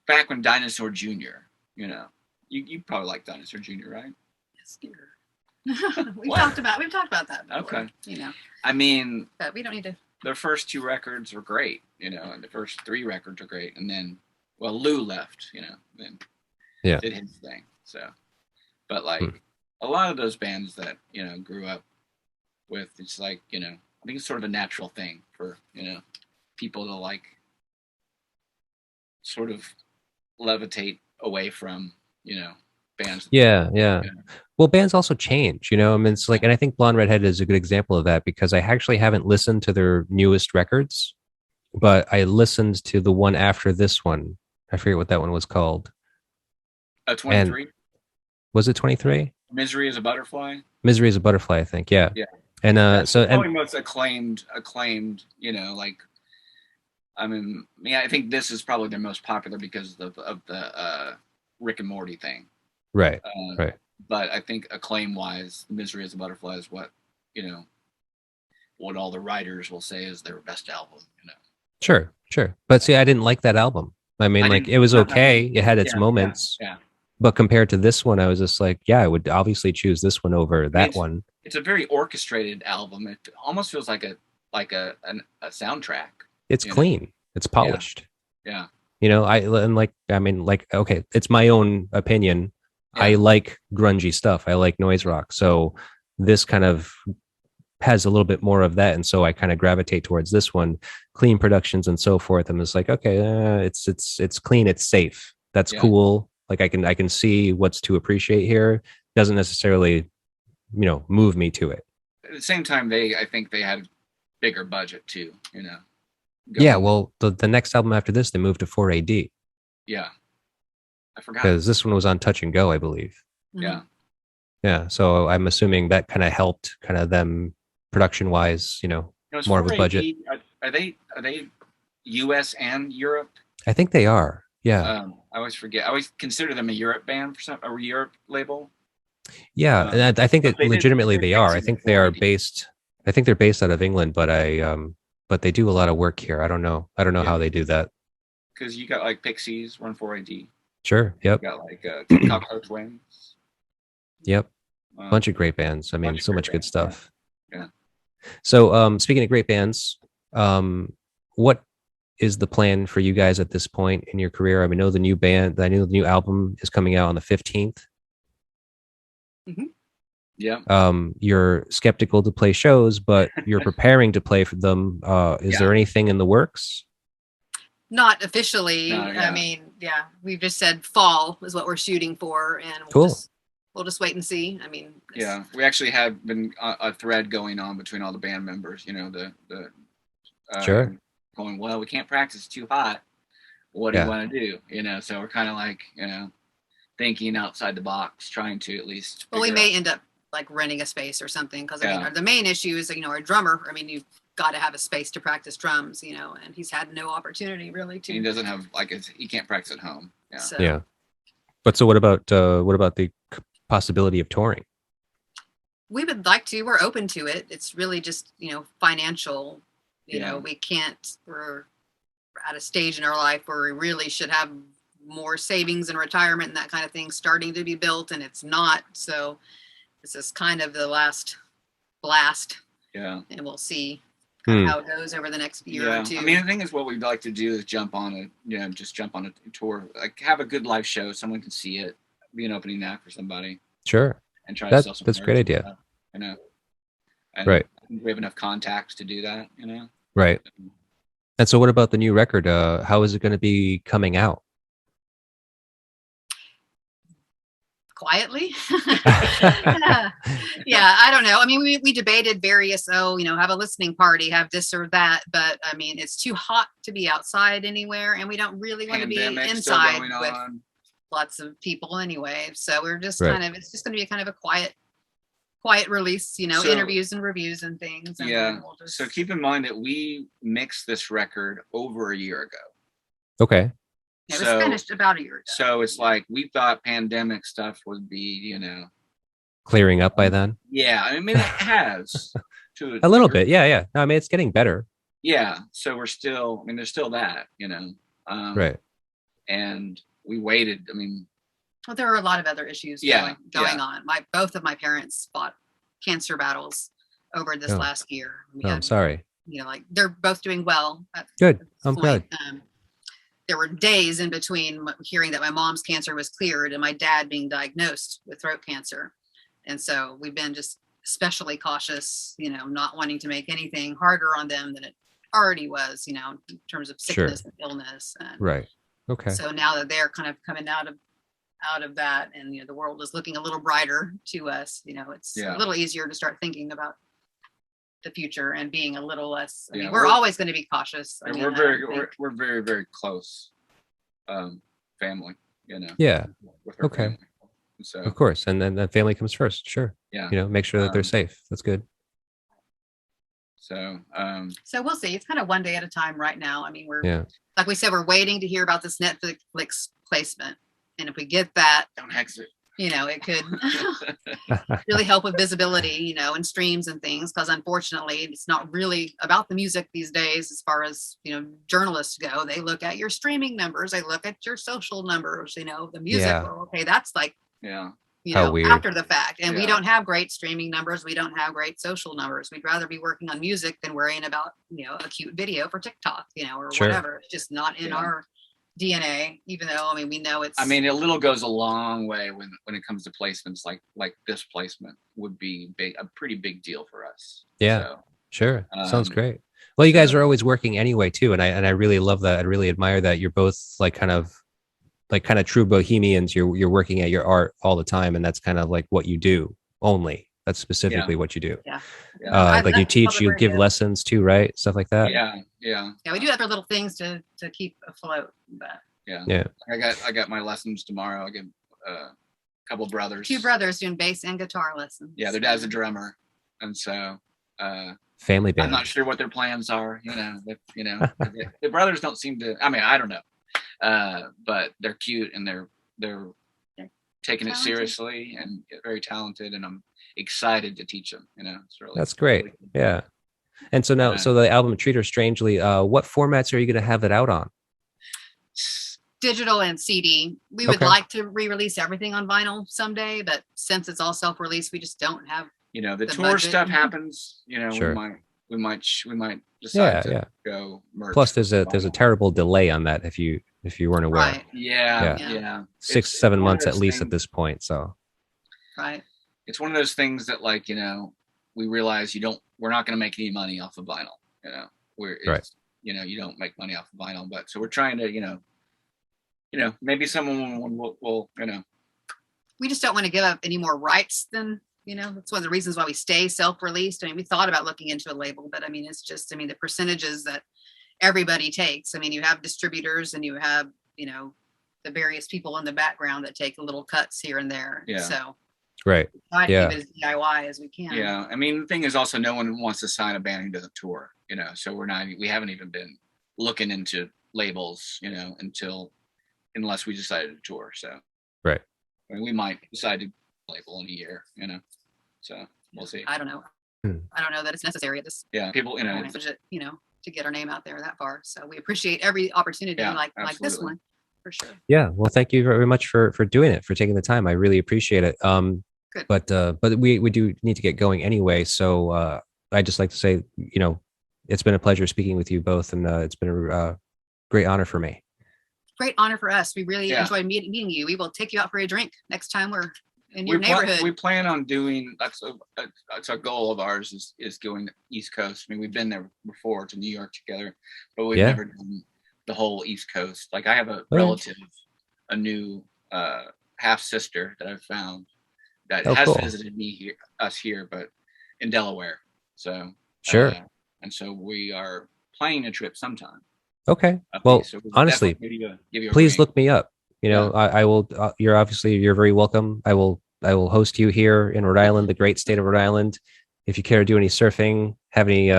back when Dinosaur Jr., you probably like Dinosaur Jr., right? Yes, dear. What? We've talked about that before, Okay. I mean, but we don't need to. their first two records were great, and the first three records are great. And then, well, Lou left, then Yeah. did his thing. So, but like a lot of those bands that, grew up with, it's like, I think it's sort of a natural thing for, people to like sort of levitate away from, bands. Yeah, yeah. Yeah. Well, bands also change, I mean, it's like, and I think Blonde Redhead is a good example of that because I actually haven't listened to their newest records, but I listened to the one after this one. I forget what that one was called. And 23, was it 23? Misery is a Butterfly. Misery is a Butterfly, I think. Yeah. Yeah. And That's so probably and most acclaimed, like, I mean, yeah, I think this is probably their most popular because of the Rick and Morty thing. right. Uh, Right. But I think acclaim wise, Misery is a Butterfly is what all the writers will say is their best album. Sure, sure. But see, I didn't like that album. I mean, I like didn't, it was not that okay. one. It had its Yeah, moments, yeah. but compared to this one, I was just like, yeah, I would obviously choose this one over that one. It's a very orchestrated album. It almost feels like a soundtrack. It's you know? clean. It's polished. Yeah. I mean, like, okay, it's my own opinion. Yeah. I like grungy stuff. I like noise rock. So this kind of has a little bit more of that, and so I kind of gravitate towards this one. Clean productions and so forth. I'm just like, okay, it's clean. It's safe. That's Yeah. cool. Like I can see what's to appreciate here. Doesn't necessarily, move me to it. At the same time, I think they had a bigger budget too. Yeah. going- Well, the next album after this, they moved to 4AD yeah. I forgot. because this one was on Touch and Go, I believe. Yeah. Yeah. So I'm assuming that kind of helped kind of them production wise, It's more of a 4AD. budget. Are they U.S. and Europe? I think they are. Yeah. I always forget. I always consider them a Europe band a Europe label. Yeah. And I think but they did- legitimately they're they are. I basically think they are 4AD. based, I think they're based out of England, but they do a lot of work here. I don't know. I don't know how they do that. Because you got like Pixies, run 4AD. Sure. You Yep. got like Cockroach Wings. Yep. Bunch of great bands. I mean, bunch of so great much good bands, stuff. yeah. So, speaking of great bands, what is the plan for you guys at this point in your career? I mean, I know the new album is coming out on the 15th. Yeah. You're skeptical to play shows, but you're preparing to play for them. Is there anything in the works? Not officially. No, yeah. I mean, yeah, we've just said fall is what we're shooting for, and Cool. We'll just wait and see. I mean, Yeah, we actually have been a thread going on between all the band members. Sure. Going, well, we can't practice too hot. What do Yeah. you want to do? So we're kind of like, thinking outside the box, trying to at least. Well, we figure may out- end up like renting a space or something because I Yeah. mean, the main issue is our drummer. I mean, you've got to have a space to practice drums, and he's had no opportunity really He to. doesn't have he can't practice at home. Yeah. So Yeah. But so what about the possibility of touring? we would like to. We're open to it. It's really just financial. Yeah. We can't. We're at a stage in our life where we really should have more savings and retirement and that kind of thing starting to be built, and it's not. So this is kind of the last blast, Yeah. and we'll see Hmm. how it goes over the next year Yeah. or two. I mean, the thing is, what we'd like to do is jump on a tour, like have a good live show, someone can see it, be an opening act for somebody, Sure. and try to sell some That's a great merch and idea. stuff. you know. And Right. I think we have enough contacts to do that, you know. Right. And so what about the new record? How is it going to be coming out? Quietly. Yeah, I don't know. I mean, we debated various, have a listening party, have this or that, but I mean, it's too hot to be outside anywhere, and we don't really want to be Pandemic still inside going with on. lots of people anyway. So we're just Right. it's just going to be kind of a quiet release, So- interviews and reviews and things. And Yeah. then we'll just, So keep in mind that we mixed this record over a year ago. Okay. it was So- finished about a year ago. So it's like we thought pandemic stuff would be, you know, Clearing up by then? yeah. I mean, it has to A little degree. bit. Yeah, yeah. No, I mean, it's getting better. Yeah. So we're still. I mean, there's still that, you know. Right. And we waited. I mean, Well, there are a lot of other issues Yeah, going on. Both of my parents fought cancer battles over this Oh. last year. We Oh, I'm had, sorry. like they're both doing well. At Good. this I'm point. glad. There were days in between hearing that my mom's cancer was cleared and my dad being diagnosed with throat cancer. And so we've been just especially cautious, not wanting to make anything harder on them than it already was, in terms of Sure. sickness and illness. And Right. Okay. so now that they're kind of coming out of that, and the world is looking a little brighter to us, it's Yeah. a little easier to start thinking about the future and being a little less. I Yeah, mean, we're always going to be cautious. I and mean, we're I very, don't think- we're very, very close. Family, you know. Yeah, With our Okay. family. So of course. And then the family comes first. Sure. yeah. Make sure that they're Um, safe. That's good. So So we'll see. It's kind of one day at a time right now. I mean, we're Yeah. like we said, we're waiting to hear about this Netflix placement, and if we get that, don't exit. it could really help with visibility, and streams and things. Because unfortunately, it's not really about the music these days. As far as journalists go, they look at your streaming numbers, they look at your social numbers. The music. Yeah. Well, okay, that's like Yeah. How weird. after the fact, and we Yeah. don't have great streaming numbers. We don't have great social numbers. We'd rather be working on music than worrying about a cute video for TikTok, or Sure. whatever. It's just not in Yeah. our DNA. Even though we know it's. I mean, a little goes a long way when it comes to placements. Like this placement would be a pretty big deal for us. Yeah. So, Sure. Sounds Um, great. Well, you guys so- are always working anyway too, and I really love that. I really admire that. You're both kind of true bohemians. You're working at your art all the time, and that's kind of like what you do only. That's specifically what you do. Yeah. Yeah. Like you That's teach, public you give radio. lessons too, right? Stuff like that. yeah. Yeah, we do other little things to keep afloat. But Yeah. I got my lessons tomorrow. I get a couple brothers. two brothers doing bass and guitar lessons. Yeah, their dad's a drummer, and so Family I'm band. not sure what their plans are. The brothers don't seem to. I mean, I don't know, but they're cute and they're taking it Talented. seriously and very talented, and I'm excited to teach them. It's really That's great. really cool. Yeah. And so now, Yeah. so the album Treat Her Strangely, what formats are you going to have it out on? Digital and CD. We would Okay. like to re-release everything on vinyl someday, but since it's all self-released, we just don't have. The The tour budget. stuff happens. Sure. we might decide Yeah, to yeah. go merch. Plus, there's a vinyl. terrible delay on that if you weren't aware. Right, Yeah, Yeah. yeah. 6-7 one of months at those least at things- this point. So right. It's one of those things that we realize we're not going to make any money off of vinyl. Right. You don't make money off of vinyl, but so we're trying to maybe someone will We just don't want to give up any more rights than, that's one of the reasons why we stay self-released. I mean, we thought about looking into a label, but it's just, the percentages that everybody takes. You have distributors and you have, the various people in the background that take little cuts here and there. Yeah. So right. try to Yeah. keep it as DIY as we can. Yeah, I mean, the thing is also no one wants to sign a band who doesn't tour, so we haven't even been looking into labels, unless we decided to tour. So, Right. I mean, we might decide to label in a year, so we'll see. I don't know. Hmm. I don't know that it's necessary at this Yeah, people, point, budget, to get our name out there that far. So we appreciate every opportunity Yeah, like this absolutely. one, for sure. Yeah. Well, thank you very much for doing it, for taking the time. I really appreciate it. Good. But we do need to get going anyway. So I'd just like to say, it's been a pleasure speaking with you both, and it's been a great honor for me. Great honor for us. We really Yeah. enjoyed meeting you. We will take you out for a drink next time we're in your neighborhood. We plan on doing that's a goal of ours is going East Coast. I mean, we've been there before to New York together, but we've Yeah. never done the whole East Coast. Like I have a Okay. relative, a new half sister that I've found that Oh, has cool. visited us here, but in Delaware. So Sure. and so we are planning a trip sometime. Okay. up Well, east. So we'll honestly, definitely give you a please ring. look me up. You know, I will. You're very welcome. I will host you here in Rhode Island, the great state of Rhode Island. If you care to do any surfing, have any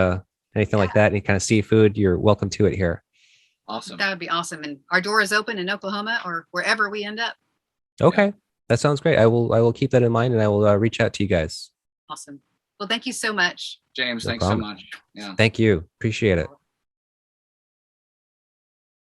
anything like that, any kind of seafood, you're welcome to it here. Awesome. That would be awesome. And our door is open in Oklahoma or wherever we end up. Okay, that sounds great. I will keep that in mind, and I will reach out to you guys. Awesome. Well, thank you so much. James, No thanks problem. so much. Yeah. Thank you. Appreciate it.